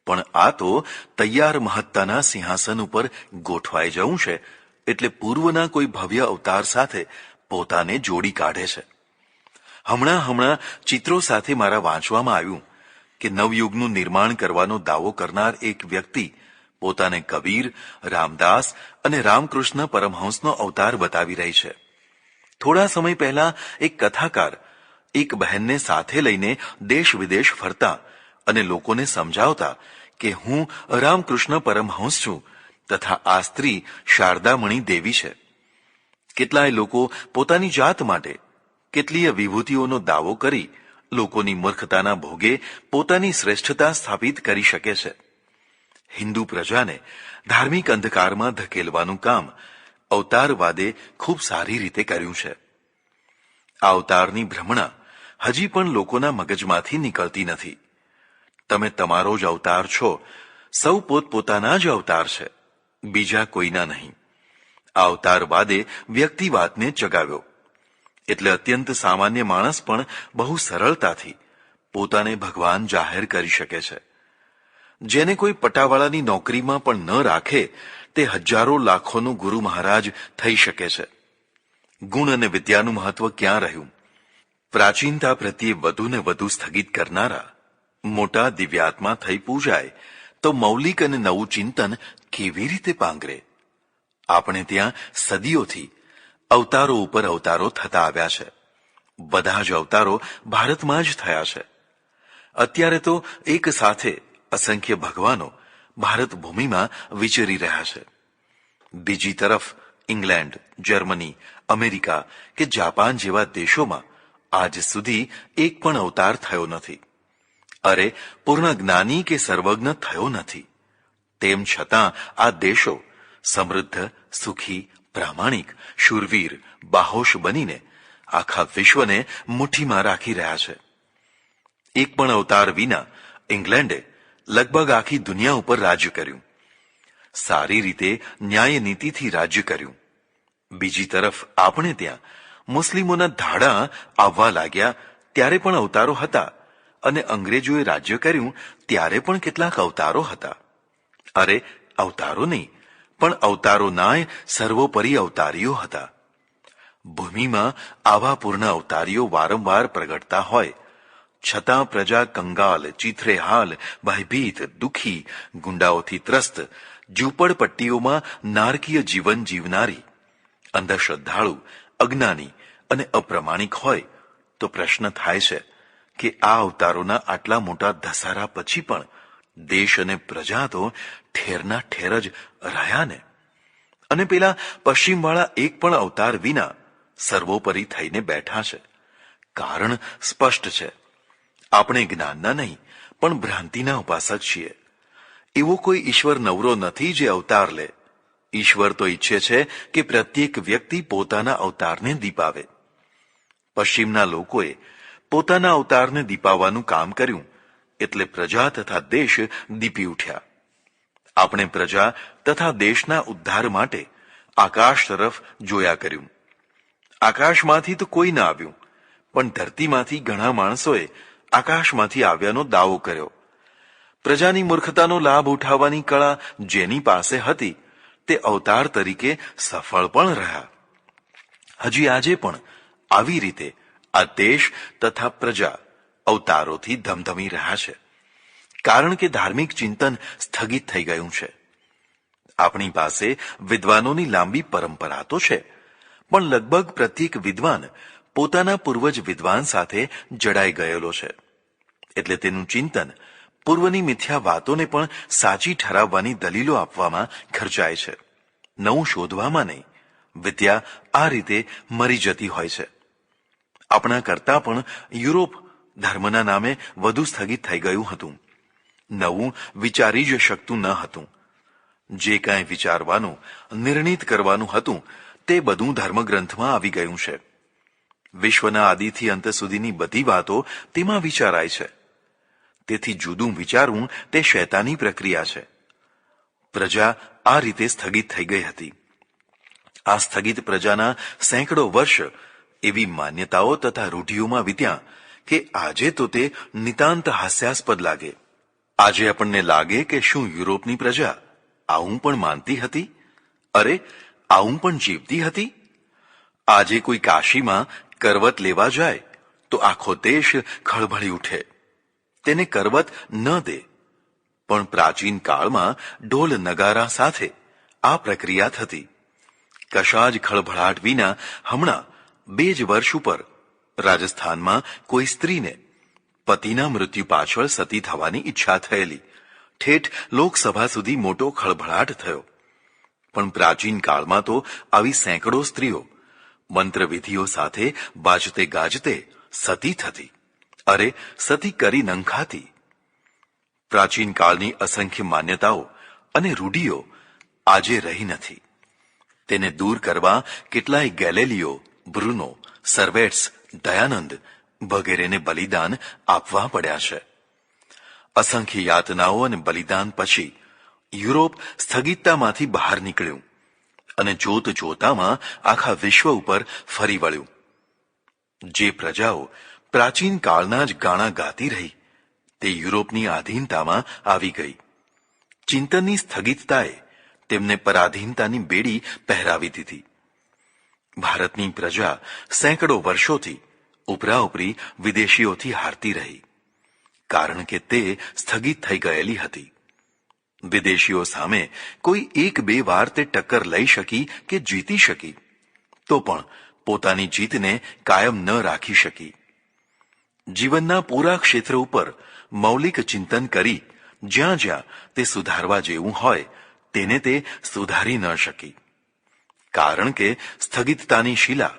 પણ આ તો તૈયાર મહત્તાના સિંહાસન ઉપર ગોઠવાઈ જવું છે એટલે પૂર્વના કોઈ ભવ્ય અવતાર સાથે પોતાને જોડી કાઢે છે. હમણાં ચિત્રો સાથે મારા વાંચવામાં આવ્યું કે નવયુગનું નિર્માણ કરવાનો દાવો કરનાર એક વ્યક્તિ પોતાને કબીર, રામદાસ અને રામકૃષ્ણ પરમહંસનો અવતાર બતાવી રહી છે. થોડા સમય પહેલા એક કથાકાર એક બહેનને સાથે લઈને દેશ વિદેશ ફરતા અને લોકોને સમજાવતા કે હું રામકૃષ્ણ પરમહંસ છું તથા આ સ્ત્રી શારદામણી દેવી છે. કેટલાય લોકો પોતાની જાત માટે કેટલીય વિભૂતિઓનો દાવો કરી લોકોની મૂર્ખતાના ભોગે પોતાની શ્રેષ્ઠતા સ્થાપિત કરી શકે છે. હિન્દુ પ્રજાને ધાર્મિક અંધકારમાં ધકેલવાનું કામ અવતારવાદે ખૂબ સારી રીતે કર્યું છે. આ અવતારની ભ્રમણા હજી પણ લોકોના મગજમાંથી નીકળતી નથી. તમે તમારો જ અવતાર છો, સૌ પોતપોતાના જ અવતાર છે, બીજા કોઈના નહીં. આ અવતારવાદે વ્યક્તિવાદને ચગાવ્યો એટલે અત્યંત સામાન્ય માણસ પણ બહુ સરળતાથી પોતાને ભગવાન જાહેર કરી શકે છે. જેને કોઈ પટાવાળાની નોકરીમાં પણ ન રાખે તે હજારો લાખોનું ગુરુ મહારાજ થઈ શકે છે. ગુણ અને વિદ્યાનું મહત્વ ક્યાં રહ્યું? પ્રાચીનતા પ્રત્યે વધુ ને વધુ સ્થગિત કરનારા મોટા દિવ્યાત્મા થઈ પૂજાય તો મૌલિક અને નવું ચિંતન કેવી રીતે પાંગરે? આપણે ત્યાં સદીઓથી અવતારો ઉપર અવતારો થતા આવ્યા છે. બધા જ અવતારો ભારતમાં જ થયા છે. અત્યારે તો એક સાથે અસંખ્ય ભગવાનો ભારત ભૂમિમાં વિચરી રહ્યા છે. બીજી તરફ ઇંગ્લેન્ડ, જર્મની, અમેરિકા કે જાપાન જેવા દેશોમાં આજ સુધી એક પણ અવતાર થયો નથી. અરે પૂર્ણ જ્ઞાની કે સર્વજ્ઞ થયો નથી. તેમ છતાં આ દેશો સમૃદ્ધ, સુખી, પ્રામાણિક, શૂરવીર, બાહોશ બનીને આખા વિશ્વને મુઠ્ઠીમાં રાખી રહ્યા છે. એક પણ અવતાર વિના ઇંગ્લેન્ડે લગભગ આખી દુનિયા ઉપર રાજ્ય કર્યું. સારી રીતે ન્યાય નીતિથી રાજ્ય કર્યું. બીજી તરફ આપણે ત્યાં મુસ્લિમોના ધાડા આવવા લાગ્યા ત્યારે પણ અવતારો હતા અને અંગ્રેજોએ રાજ્ય કર્યું ત્યારે પણ કેટલાક અવતારો હતા. અરે અવતારો નહીં, પણ અવતારોનાય સર્વોપરી અવતારીઓ હતા. ભૂમિમાં આવા પૂર્ણ અવતારીઓ વારંવાર પ્રગટતા હોય છતાં પ્રજા કંગાલ, ચીથરેહાલ, ભયભીત, દુઃખી, ગુંડાઓથી ત્રસ્ત, ઝૂંપડપટ્ટીઓમાં નારકીય જીવન જીવનારી, અંધશ્રદ્ધાળુ, અજ્ઞાની અને અપ્રમાણિક હોય તો પ્રશ્ન થાય છે કે આ અવતારોના આટલા મોટા ધસારા પછી પણ દેશ અને પ્રજા તો ઠેરના ઠેર જ રહ્યા ને. અને પેલા પશ્ચિમવાળા એક પણ અવતાર વિના સર્વોપરી થઈને બેઠા છે. કારણ સ્પષ્ટ છે. આપણે જ્ઞાનના નહીં પણ ભ્રાંતિના ઉપાસક છીએ. એવો કોઈ ઈશ્વર નવરો નથી જે અવતાર લે. ઈશ્વર તો ઈચ્છે છે કે પ્રત્યેક વ્યક્તિ પોતાના અવતારને દીપાવે. પશ્ચિમના લોકોએ પોતાના અવતારને દીપાવવાનું કામ કર્યું, એટલે પ્રજા તથા દેશ દીપી ઉઠ્યા. આપણે પ્રજા તથા દેશના ઉદ્ધાર માટે આકાશ તરફ જોયા કર્યું. આકાશમાંથી તો કોઈ ન આવ્યું, પણ ધરતીમાંથી ઘણા માણસોએ આકાશમાંથી આવ્યાનો દાવો કર્યો. પ્રજાની મૂર્ખતાનો લાભ ઉઠાવવાની કળા જેની પાસે હતી તે અવતાર તરીકે સફળ પણ રહ્યા. હજી આજે પણ આવી રીતે આ દેશ તથા પ્રજા અવતારોથી ધમધમી રહ્યા છે, કારણ કે ધાર્મિક ચિંતન સ્થગિત થઈ ગયું છે. આપણી પાસે વિદ્વાનોની લાંબી પરંપરા તો છે, પણ લગભગ પ્રત્યેક વિદ્વાન પોતાના પૂર્વજ વિદ્વાન સાથે જડાઈ ગયેલો છે, એટલે તેનું ચિંતન પૂર્વની મિથ્યા વાતોને પણ સાચી ઠરાવવાની દલીલો આપવામાં ખર્ચાય છે, નવું શોધવામાં નહીં. વિદ્યા આ રીતે મરી જતી હોય છે. આપણા કરતાં પણ યુરોપ ધર્મના નામે વધુ સ્થગિત થઈ ગયું હતું. નવું વિચારી જ શકતું ન હતું. જે કાંઈ વિચારવાનું, નિર્ણિત કરવાનું હતું તે બધું ધર્મગ્રંથમાં આવી ગયું છે. વિશ્વના આદિથી અંત સુધીની બધી વાતો તેમાં વિચારાય છે. તેથી જુદું વિચારવું તે શૈતાની પ્રક્રિયા છે. પ્રજા આ રીતે સ્થગિત થઈ ગઈ હતી. આ સ્થગિત પ્રજાના સેંકડો વર્ષ એવી માન્યતાઓ તથા રૂઢિઓમાં વીત્યા કે આજે તો તે નિતાંત હાસ્યાસ્પદ લાગે. આજે આપણને લાગે કે શું યુરોપની પ્રજા આવું પણ માનતી હતી? અરે, આવું પણ જીવતી હતી? આજે કોઈ કાશીમાં કરવત લેવા જાય તો આખો દેશ ખળભળી ઉઠે. તેને કરવત ન દે. પણ પ્રાચીન કાળમાં ઢોલ નગારા સાથે આ પ્રક્રિયા થતી. કશા જ ખળભળાટ વિના હમણાં 2 જ વર્ષ ઉપર રાજસ્થાનમાં કોઈ સ્ત્રીને પતિના મૃત્યુ પાછળ સતી થવાની ઈચ્છા થયેલી. ઠેઠ લોકસભા સુધી મોટો ખળભળાટ થયો. પણ પ્રાચીન કાળમાં તો આવી સેંકડો સ્ત્રીઓ મંત્રવિધિઓ સાથે બાજતે ગાજતે સતી થતી. અરે, સતી કરી નંખાતી. પ્રાચીન કાળની અસંખ્ય માન્યતાઓ અને રૂઢિઓ આજે રહી નથી. તેને દૂર કરવા કેટલાય ગેલેલિયો, બ્રુનો, સર્વેટ્સ, દયાનંદ વગેરેને બલિદાન આપવા પડ્યા છે. અસંખ્ય યાતનાઓ અને બલિદાન પછી યુરોપ સ્થગિતતામાંથી બહાર નીકળ્યું અને જોત જોતામાં આખા વિશ્વ ઉપર ફરી વળ્યું. જે પ્રજાઓ પ્રાચીન કાળના જ ગાણા ગાતી રહી તે યુરોપની આધીનતામાં આવી ગઈ. ચિંતનની સ્થગિતતાએ તેમને પરાધીનતાની બેડી પહેરાવી દીધી. ભારતની પ્રજા સેંકડો વર્ષોથી ઉપરાઉપરી વિદેશીઓથી હારતી રહી, કારણ કે તે સ્થગિત થઈ ગયેલી હતી. વિદેશીઓ સામે કોઈ 1-2 વાર તે ટક્કર લઈ શકી કે જીતી શકી, તો પણ પોતાની જીતને કાયમ ન રાખી શકી. જીવનના પૂરા ક્ષેત્ર ઉપર મૌલિક ચિંતન કરી જ્યાં જ્યાં તે સુધારવા જેવું હોય તેને તે સુધારી ન શકી, કારણ કે સ્થગિતતાની શિલા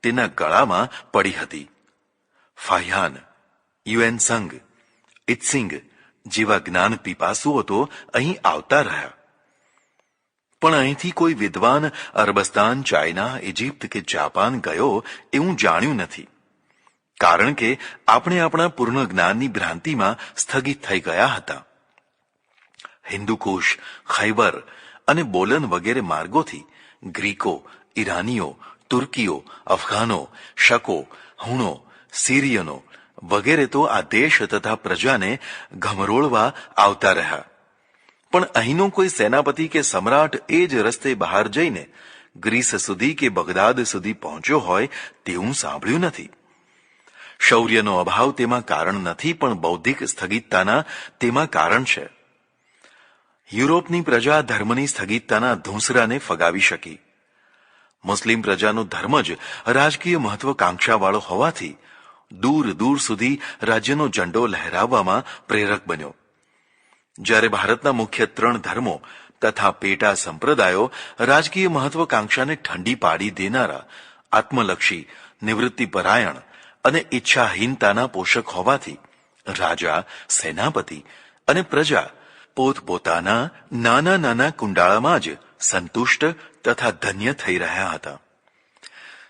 તેના ગળામાં પડી હતી. ફાહિયાન, યુએન સંગ, ઇત્સિંગ જેવા જ્ઞાન પીપાસુઓ તો અહીં આવતા રહ્યા, પણ અહીંથી કોઈ વિદ્વાન અરબસ્તાન, ચાઇના, ઇજિપ્ત કે જાપાન ગયો એવું જાણ્યું નથી, કારણ કે આપણે આપણા પૂર્ણ જ્ઞાનની ભ્રાંતિમાં સ્થગિત થઈ ગયા હતા. હિન્દુકુશ, ખૈબર અને બોલન વગેરે માર્ગોથી ગ્રીકો, ઈરાનીઓ, તુર્કીઓ, અફઘાનો, શકો, હુણો, સિરિયનો વગેરે તો આ દેશ તથા પ્રજાને ઘમરોળવા આવતા રહ્યા, પણ અહીંનો કોઈ સેનાપતિ કે સમ્રાટ એ જ રસ્તે બહાર જઈને ગ્રીસ સુધી કે બગદાદ સુધી પહોંચ્યો હોય તેવું સાંભળ્યું નથી. શૌર્યનો અભાવ તેમાં કારણ નથી, પણ બૌદ્ધિક સ્થગિતતાના તેમાં કારણ છે. યુરોપની પ્રજા ધર્મની સ્થગિતતાના ધૂંસરાને ફગાવી શકી. મુસ્લિમ પ્રજાનો ધર્મ જ રાજકીય મહત્વકાંક્ષાવાળો હોવાથી દૂર દૂર સુધી રાજ્યનો ઝંડો લહેરાવવામાં પ્રેરક બન્યો. જ્યારે ભારતના મુખ્ય 3 ધર્મો તથા પેટા સંપ્રદાયો રાજકીય મહત્વકાંક્ષાને ઠંડી પાડી દેનારા, આત્મલક્ષી, નિવૃત્તિપરાયણ અને ઈચ્છાહીનતાના પોષક હોવાથી રાજા, સેનાપતિ અને પ્રજા પોતપોતાના નાના નાના કુંડાળામાં જ સંતુષ્ટ તથા ધન્ય થઈ રહ્યા હતા.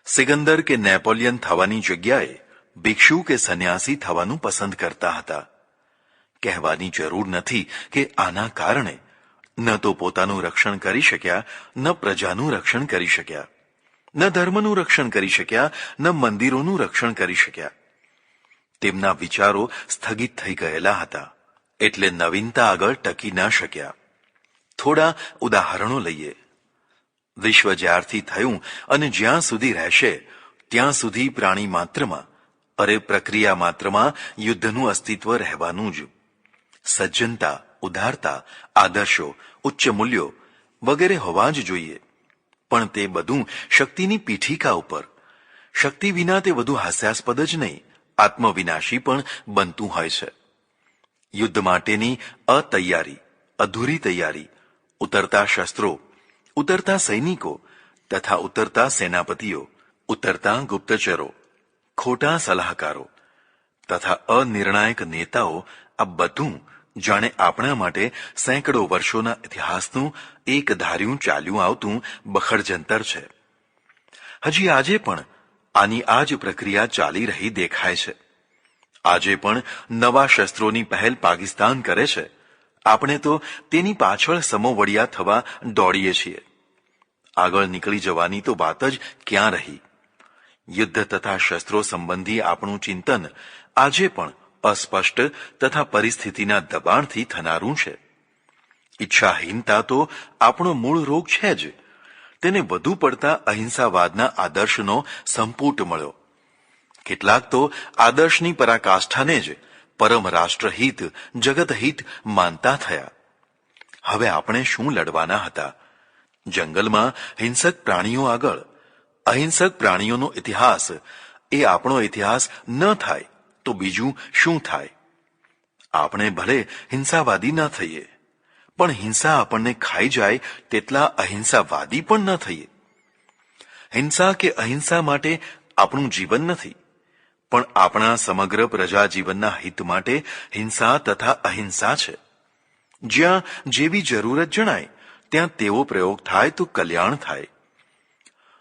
સિકંદર કે નેપોલિયન થવાની જગ્યાએ ભિક્ષુ કે સંન્યાસી થવાનું પસંદ કરતા હતા. કહેવાની જરૂર નથી કે આના કારણે ન તો પોતાનું રક્ષણ કરી શક્યા, ન પ્રજાનું રક્ષણ કરી શક્યા, ન ધર્મનું રક્ષણ કરી શક્યા, ન મંદિરોનું રક્ષણ કરી શક્યા. તેમના વિચારો સ્થગિત થઈ ગયેલા હતા, એટલે નવીનતા આગળ ટકી ન શક્યા. થોડા ઉદાહરણો લઈએ. વિશ્વ જ્યારથી થયું અને જ્યાં સુધી રહેશે ત્યાં સુધી પ્રાણી માત્રમાં, અરે પ્રક્રિયા માત્રમાં યુદ્ધનું અસ્તિત્વ રહેવાનું જ. સજ્જનતા, ઉદારતા, આદર્શો, ઉચ્ચ મૂલ્યો વગેરે હોવા જ જોઈએ, પણ તે બધું શક્તિની પીઠિકા ઉપર. શક્તિ વિના તે વધુ હાસ્યાસ્પદ જ નહીં, આત્મવિનાશી પણ બનતું હોય છે. યુદ્ધ માટેની અતૈયારી, અધૂરી તૈયારી, ઉતરતા શસ્ત્રો, ઉતરતા સૈનિકો તથા ઉતરતા સેનાપતિઓ, ઉતરતા ગુપ્તચરો, ખોટા સલાહકારો તથા અનિર્ણાયક નેતાઓ, આ બધું જાણે આપણા માટે સેંકડો વર્ષોના ઇતિહાસનું એક ધાર્યું ચાલ્યું આવતું બખડજંતર છે. હજી આજે પણ આની આ જ પ્રક્રિયા ચાલી રહી દેખાય છે. આજે પણ નવા શસ્ત્રોની પહેલ પાકિસ્તાન કરે છે. આપણે તો તેની પાછળ સમોવડિયા થવા દોડીએ છીએ. આગળ નીકળી જવાની તો વાત જ ક્યાં રહી. યુદ્ધ તથા શસ્ત્રો સંબંધી આપણું ચિંતન આજે પણ અસ્પષ્ટ તથા પરિસ્થિતિના દબાણથી થનારું છે. ઈચ્છાહીનતા તો આપણો મૂળ રોગ છે જ. તેને વધુ પડતા અહિંસાવાદના આદર્શનો સંપુટ મળ્યો. કેટલાક તો આદર્શની પરાકાષ્ઠાને જ પરમ રાષ્ટ્રહિત, જગતહિત માનતા થયા. હવે આપણે શું લડવાના હતા? જંગલમાં હિંસક પ્રાણીઓ આગળ. અહિંસક પ્રાણીઓનો ઇતિહાસ એ આપણો ઇતિહાસ ન થાય તો બીજું શું થાય? આપણે ભલે હિંસાવાદી ન થઈએ, પણ હિંસા આપણને ખાઈ જાય તેટલા અહિંસાવાદી પણ ન થઈએ. હિંસા કે અહિંસા માટે આપણું જીવન નથી, પણ આપણા સમગ્ર પ્રજા જીવનના હિત માટે હિંસા તથા અહિંસા છે. જ્યાં જેવી જરૂરત જણાય ત્યાં તેવો પ્રયોગ થાય તો કલ્યાણ થાય.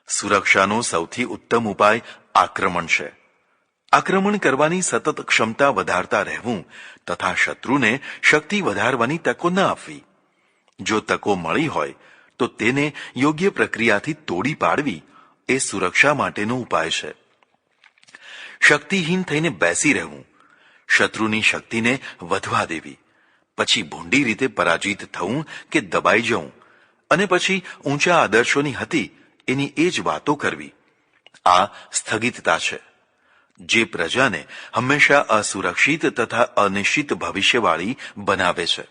સુરક્ષાનો સૌથી ઉત્તમ ઉપાય આક્રમણ છે. આક્રમણ કરવાની સતત ક્ષમતા વધારતા રહેવું તથા શત્રુને શક્તિ વધારવાની તકો ન આપવી. જો તકો મળી હોય તો તેને યોગ્ય પ્રક્રિયાથી તોડી પાડવી એ સુરક્ષા માટેનો ઉપાય છે. શક્તિહીન થઈને બેસી રહેવું, શત્રુની શક્તિને વધવા દેવી, પછી ભૂંડી રીતે પરાજિત થવું કે દબાઈ જવું, અને પછી ઊંચા આદર્શોની હતી એની એ જ વાતો કરવી, આ સ્થગિતતા છે, જે પ્રજાને હંમેશા અસુરક્ષિત તથા અનિશ્ચિત ભવિષ્યવાળી બનાવે છે.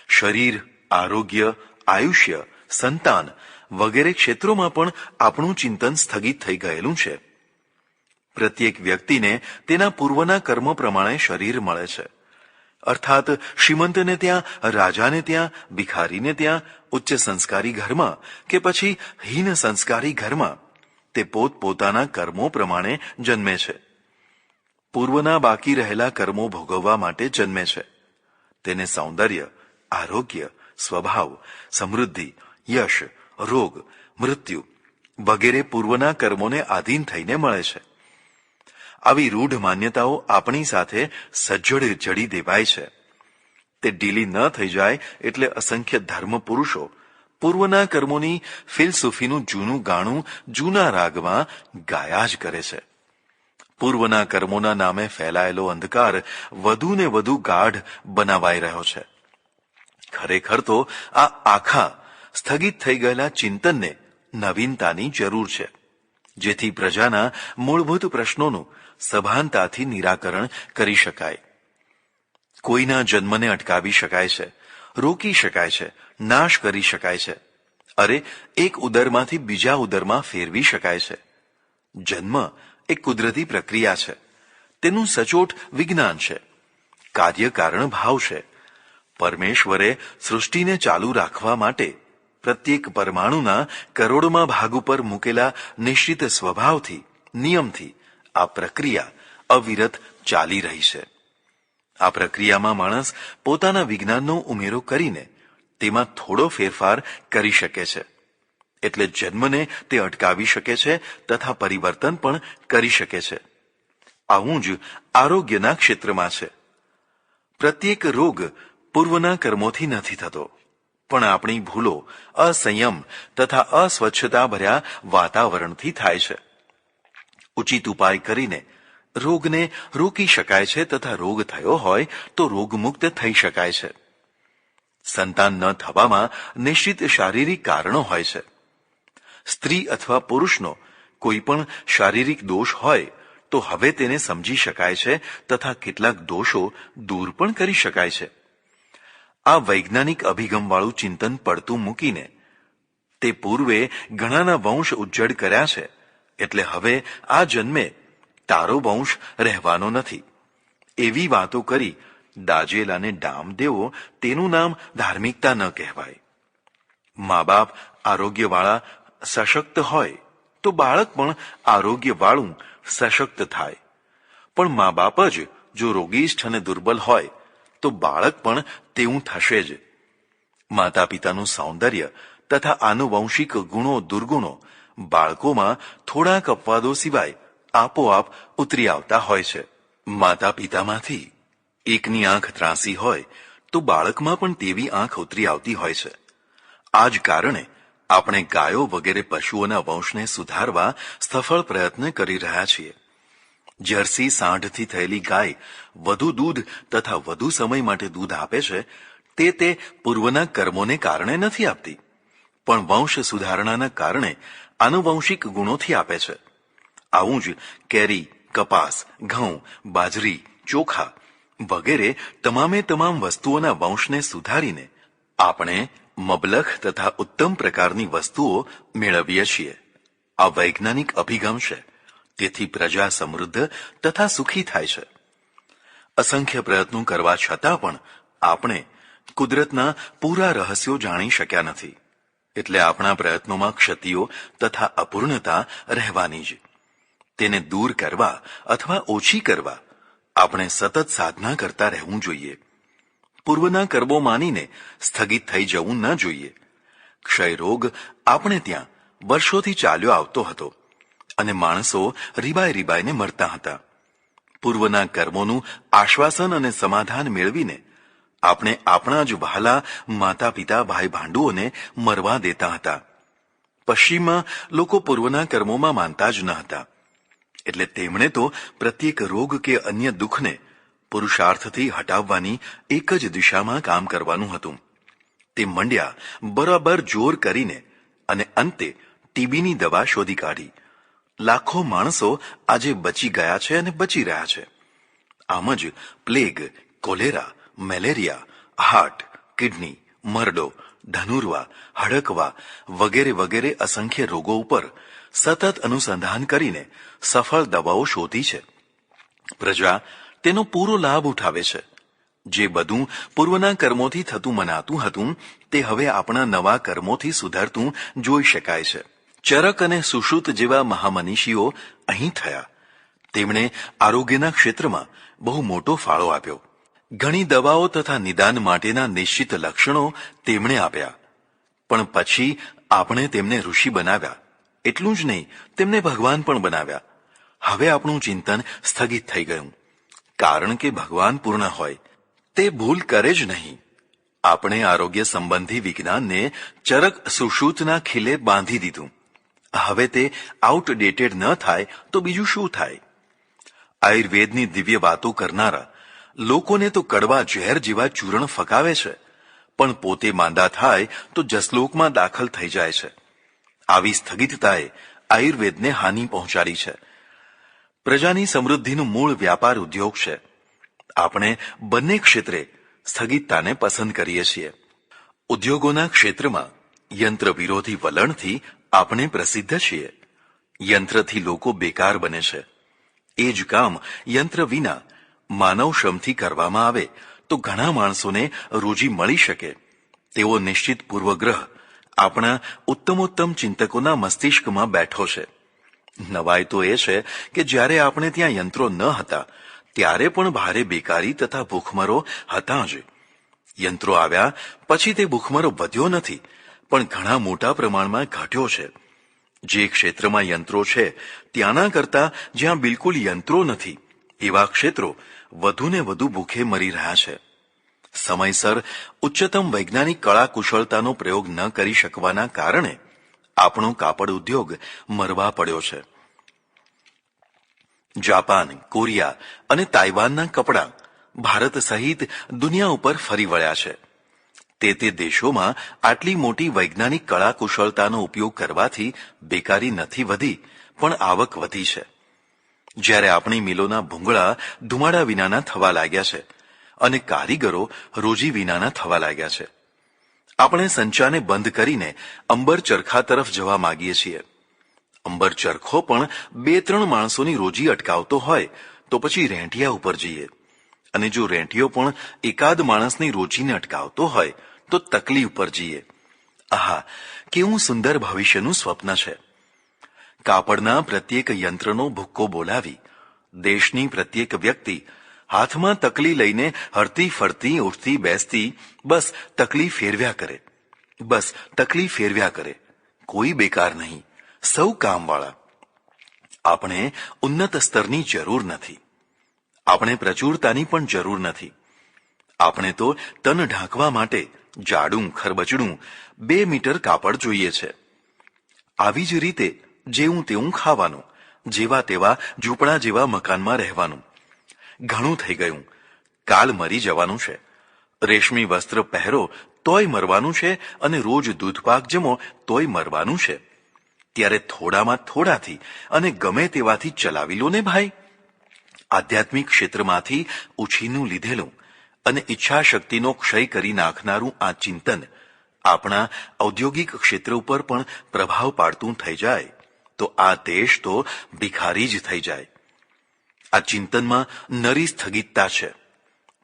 શરીર, આરોગ્ય, આયુષ્ય, સંતાન વગેરે ક્ષેત્રોમાં પણ આપણું ચિંતન સ્થગિત થઈ ગયેલું છે. પ્રત્યેક વ્યક્તિને તેના પૂર્વના કર્મ પ્રમાણે શરીર મળે છે. અર્થાત શ્રીમંતને ત્યાં, રાજાને ત્યાં, ભિખારીને ત્યાં, ઉચ્ચ સંસ્કારી ઘરમાં કે પછી હીન સંસ્કારી ઘરમાં તે પોતપોતાના કર્મો પ્રમાણે જન્મે છે. પૂર્વના બાકી રહેલા કર્મો ભોગવવા માટે જન્મે છે. તેને સૌંદર્ય, આરોગ્ય, સ્વભાવ, સમૃદ્ધિ, યશ, રોગ, મૃત્યુ વગેરે પૂર્વના કર્મોને આધીન થઈને મળે છે. આવી રૂઢ માન્યતાઓ આપણી સાથે સજ્જડ જડી દેવાય છે. તે ઢીલી ન થઈ જાય એટલે અસંખ્ય ધર્મ પુરુષો પૂર્વના કર્મોની ફિલસૂફીનું જૂનું ગાણું જૂના રાગમાં ગાયા જ કરે છે. પૂર્વના કર્મોના નામે ફેલાયેલો અંધકાર વધુ ને વધુ ગાઢ બનાવાઈ રહ્યો છે. ખરેખર તો આ આખા સ્થગિત થઈ ગયેલા ચિંતનને નવીનતાની જરૂર છે, જેથી પ્રજાના મૂળભૂત પ્રશ્નોનું સભાનતાથી નિરાકરણ કરી શકાય. કોઈના જન્મને અટકાવી શકાય છે, રોકી શકાય છે, નાશ કરી શકાય છે. અરે, એક ઉદરમાંથી બીજા ઉદરમાં ફેરવી શકાય છે. જન્મ એક કુદરતી પ્રક્રિયા છે. તેનું સચોટ વિજ્ઞાન છે. કાર્યકારણ ભાવ છે. પરમેશ્વરે સૃષ્ટિને ચાલુ રાખવા માટે પ્રત્યેક પરમાણુના કરોડમાં ભાગ ઉપર મૂકેલા નિશ્ચિત સ્વભાવથી, નિયમથી આ પ્રક્રિયા અવિરત ચાલી રહી છે. આ પ્રક્રિયામાં માણસ પોતાના વિજ્ઞાનનો ઉમેરો કરીને તેમાં થોડો ફેરફાર કરી શકે છે. એટલે જન્મને તે અટકાવી શકે છે તથા પરિવર્તન પણ કરી શકે છે. આવું જ આરોગ્યના ક્ષેત્રમાં છે. પ્રત્યેક રોગ પૂર્વના કર્મોથી નથી થતો, પણ આપણી ભૂલો, અસંયમ તથા અસ્વચ્છતા ભર્યા વાતાવરણથી થાય છે. ઉચિત ઉપાય કરીને રોગને રોકી શકાય છે તથા રોગ થયો હોય તો રોગમુક્ત થઈ શકાય છે. સંતાન ન થવામાં નિશ્ચિત શારીરિક કારણો હોય છે. સ્ત્રી અથવા પુરુષનો કોઈ પણ શારીરિક દોષ હોય તો હવે તેને સમજી શકાય છે તથા કેટલાક દોષો દૂર પણ કરી શકાય છે. આ વૈજ્ઞાનિક અભિગમવાળું ચિંતન પડતું મૂકીને તે પૂર્વે ઘણાના વંશ ઉજ્જડ કર્યા છે, એટલે હવે આ જન્મે તારો વંશ રહેવાનો નથી એવી વાતો કરી દાજેલાને ડામ દેવો તેનું નામ ધાર્મિકતા ન કહેવાય. મા બાપ આરોગ્યવાળા સશક્ત હોય તો બાળક પણ આરોગ્યવાળું સશક્ત થાય, પણ મા બાપ જ જો રોગીષ્ઠ અને દુર્બલ હોય તો બાળક પણ તેવું થશે જ. માતા પિતાનું સૌંદર્ય તથા આનુવંશિક ગુણો દુર્ગુણો બાળકોમાં થોડાક અપવાદો સિવાય આપોઆપ ઉતરી આવતા હોય છે. માતા પિતામાંથી એકની આંખ ત્રાંસી હોય તો બાળકમાં પણ તેવી આંખ ઉતરી આવતી હોય છે. આ જ કારણે આપણે ગાયો વગેરે પશુઓના વંશને સુધારવા સફળ પ્રયત્ન કરી રહ્યા છીએ. જર્સી સાંઢથી થયેલી ગાય વધુ દૂધ તથા વધુ સમય માટે દૂધ આપે છે તે પૂર્વના કર્મોને કારણે નથી આપતી, પણ વંશ સુધારણાના કારણે આનુવંશિક ગુણોથી આપે છે. આવું જ કેરી, કપાસ, ઘઉં, બાજરી, ચોખા વગેરે તમામે તમામ વસ્તુઓના વંશને સુધારીને આપણે મબલખ તથા ઉત્તમ પ્રકારની વસ્તુઓ મેળવીએ છીએ. આ વૈજ્ઞાનિક અભિગમ છે, તેથી પ્રજા સમૃદ્ધ તથા સુખી થાય છે. અસંખ્ય પ્રયત્નો કરવા છતાં પણ આપણે કુદરતના પૂરા રહસ્યો જાણી શક્યા નથી, એટલે આપણા પ્રયત્નોમાં ક્ષતિઓ તથા અપૂર્ણતા રહેવાની જ. તેને દૂર કરવા અથવા ઓછી કરવા આપણે સતત સાધના કરતા રહેવું જોઈએ. પૂર્વના કર્મો માનીને સ્થગિત થઈ જવું ન જોઈએ. ક્ષયરોગ આપણે ત્યાં વર્ષોથી ચાલ્યો આવતો હતો અને માણસો રીબાઈને મરતા હતા. પૂર્વના કર્મોનું આશ્વાસન અને સમાધાન મેળવીને આપણે આપણા જ વહાલા માતા પિતા ભાઈ ભાંડુઓને મરવા દેતા હતા. પશ્ચિમમાં લોકો પૂર્વના કર્મોમાં માનતા જ ન હતા, એટલે તેમણે તો પ્રત્યેક રોગ કે અન્ય દુઃખને પુરુષાર્થથી હટાવવાની એક જ દિશામાં કામ કરવાનું હતું. તે મંડ્યા બરાબર જોર કરીને અને અંતે ટીબીની દવા શોધી કાઢી. લાખો માણસો આજે બચી ગયા છે અને બચી રહ્યા છે. આમ જ plague, cholera, malaria, heart, kidney, મરડો, ધનુર્વા, હડકવા વગેરે વગેરે અસંખ્ય રોગો ઉપર સતત અનુસંધાન કરીને સફળ દવાઓ શોધી છે. પ્રજા તેનો પૂરો લાભ ઉઠાવે છે. જે બધું પૂર્વના કર્મોથી થતું મનાતું હતું તે હવે આપણા નવા કર્મોથી સુધરતું જોઈ શકાય છે. ચરક અને સુશ્રુત જેવા મહામનીષીઓ અહીં થયા. તેમણે આરોગ્યના ક્ષેત્રમાં બહુ મોટો ફાળો આપ્યો. ઘણી દવાઓ તથા નિદાન માટેના નિશ્ચિત લક્ષણો તેમણે આપ્યા, પણ પછી આપણે તેમને ઋષિ બનાવ્યા. એટલું જ નહીં, તેમને ભગવાન પણ બનાવ્યા. હવે આપણું ચિંતન સ્થગિત થઈ ગયું, કારણ કે ભગવાન પૂર્ણ હોય તે ભૂલ કરે જ નહીં. આપણે આરોગ્ય સંબંધી વિજ્ઞાનને ચરક સુશ્રુતના ખીલે બાંધી દીધું. હવે તે આઉટડેટેડ ન થાય તો બીજું શું થાય? આયુર્વેદની દિવ્ય વાતો કરનારા લોકોને તો કડવા ઝેર જેવા ચૂરણ ફકાવે છે, પણ પોતે માંદા થાય તો જસલોકમાં દાખલ થઈ જાય છે. આવી સ્થગિતતાએ આયુર્વેદને હાનિ પહોંચાડી છે. પ્રજાની સમૃદ્ધિનું મૂળ વ્યાપાર ઉદ્યોગ છે. આપણે બંને ક્ષેત્રે સ્થગિતતાને પસંદ કરીએ છીએ. ઉદ્યોગોના ક્ષેત્રમાં યંત્ર વિરોધી વલણથી આપણે પ્રસિદ્ધ છીએ. યંત્રથી લોકો બેકાર બને છે. એ જ કામ યંત્ર વિના માનવ શ્રમથી કરવામાં આવે તો ઘણા માણસોને રોજી મળી શકે તેવો નિશ્ચિત પૂર્વગ્રહ આપણા ઉત્તમોત્તમ ચિંતકોના મસ્તિષ્કમાં બેઠો છે. નવાઈ તો એ છે કે જ્યારે આપણે ત્યાં યંત્રો ન હતા ત્યારે પણ ભારે બેકારી તથા ભૂખમરો હતા જ. યંત્રો આવ્યા પછી તે ભૂખમરો વધ્યો નથી, પણ ઘણા મોટા પ્રમાણમાં ઘટ્યો છે. જે ક્ષેત્રમાં યંત્રો છે ત્યાંના કરતા જ્યાં બિલકુલ યંત્રો નથી એવા ક્ષેત્રો વધુને વધુ ભૂખે મરી રહ્યા છે. સમયસર ઉચ્ચતમ વૈજ્ઞાનિક કળા કુશળતાનો પ્રયોગ ન કરી શકવાના કારણે આપણો કાપડ ઉદ્યોગ મરવા પડ્યો છે. જાપાન, કોરિયા અને તાઇવાનના કપડાં ભારત સહિત દુનિયા ઉપર ફરી વળ્યા છે. તે દેશોમાં આટલી મોટી વૈજ્ઞાનિક કળા કુશળતાનો ઉપયોગ કરવાથી બેકારી નથી વધી, પણ આવક વધી છે. જ્યારે આપણી મિલોના ભૂંગળા ધુમાડા વિનાના થવા લાગ્યા છે અને કારીગરો રોજી વિનાના થવા લાગ્યા છે. આપણે સંચાને બંધ કરીને અંબર ચરખા તરફ જવા માંગીએ છીએ. અંબર ચરખો પણ 2-3 માણસોની રોજી અટકાવતો હોય તો પછી રેંટિયા ઉપર જઈએ, અને જો રેંટિયો પણ એકાદ માણસની રોજીને અટકાવતો હોય તો તકલી ઉપર જઈએ. આહા, કેવું સુંદર ભવિષ્યનું સ્વપ્ન છે. કાપડના પ્રત્યેક યંત્રનો ભૂક્કો બોલાવી દેશની પ્રત્યેક વ્યક્તિ હાથમાં તકલી લઈને હરતી ફરતી ઉઠતી બેસતી બસ તકલી ફેરવ્યા કરે, બસ તકલી ફેરવ્યા કરે. કોઈ બેકાર નહીં, સૌ કામવાળા. આપણે ઉન્નત સ્તરની જરૂર નથી, આપણે પ્રચુરતાની પણ જરૂર નથી. આપણે તો તન ઢાંકવા માટે જાડું ખરબચડું 2 મીટર કાપડ જોઈએ છે. આવી જ રીતે જેવું તેવું ખાવાનું, જેવા તેવા ઝૂંપડા જેવા મકાનમાં રહેવાનું. ઘણું થઈ ગયું, કાલ મરી જવાનું છે. રેશમી વસ્ત્ર પહેરો તોય મરવાનું છે, અને રોજ દૂધપાક જમો તોય મરવાનું છે. ત્યારે થોડામાં થોડાથી અને ગમે તેવાથી ચલાવી લો ને ભાઈ. આધ્યાત્મિક ક્ષેત્રમાંથી ઉછીનું લીધેલું અને ઈચ્છા શક્તિનો ક્ષય કરી નાખનારું આ ચિંતન આપણા ઔદ્યોગિક ક્ષેત્ર ઉપર પણ પ્રભાવ પાડતું થઈ જાય તો આ દેશ તો ભિખારી જ થઈ જાય. આ ચિંતનમાં નરી સ્થગિતતા છે.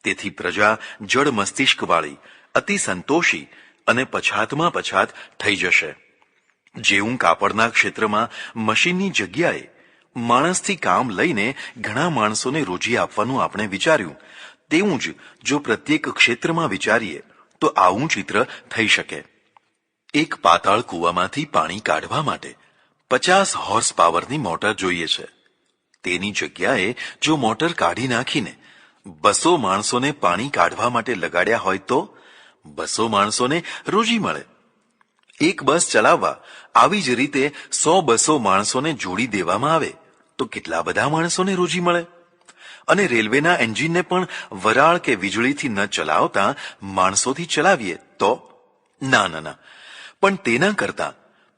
તેથી પ્રજા જડ મસ્તિષ્કવાળી, અતિ સંતોષી અને પછાતમાં પછાત થઈ જશે. જેવું કાપડના ક્ષેત્રમાં મશીનની જગ્યાએ માણસથી કામ લઈને ઘણા માણસોને રોજી આપવાનું આપણે વિચાર્યું, તેવું જ જો પ્રત્યેક ક્ષેત્રમાં વિચારીએ તો આવું ચિત્ર થઈ શકે. એક પાતાળ કૂવામાંથી પાણી કાઢવા માટે 50 હોર્સ પાવરની મોટર જોઈએ છે. તેની જગ્યાએ જો મોટર કાઢી નાખીને 200 માણસોને પાણી કાઢવા માટે લગાડ્યા હોય તો 200 માણસોને રોજી મળે. એક બસ ચલાવવા આવી જ રીતે 100-200 માણસોને જોડી દેવામાં આવે તો કેટલા બધા માણસોને રોજી મળે. અને રેલવેના એન્જિનને પણ વરાળ કે વીજળીથી ન ચલાવતા માણસોથી ચલાવીએ તો ના ના ના, પણ તેના કરતા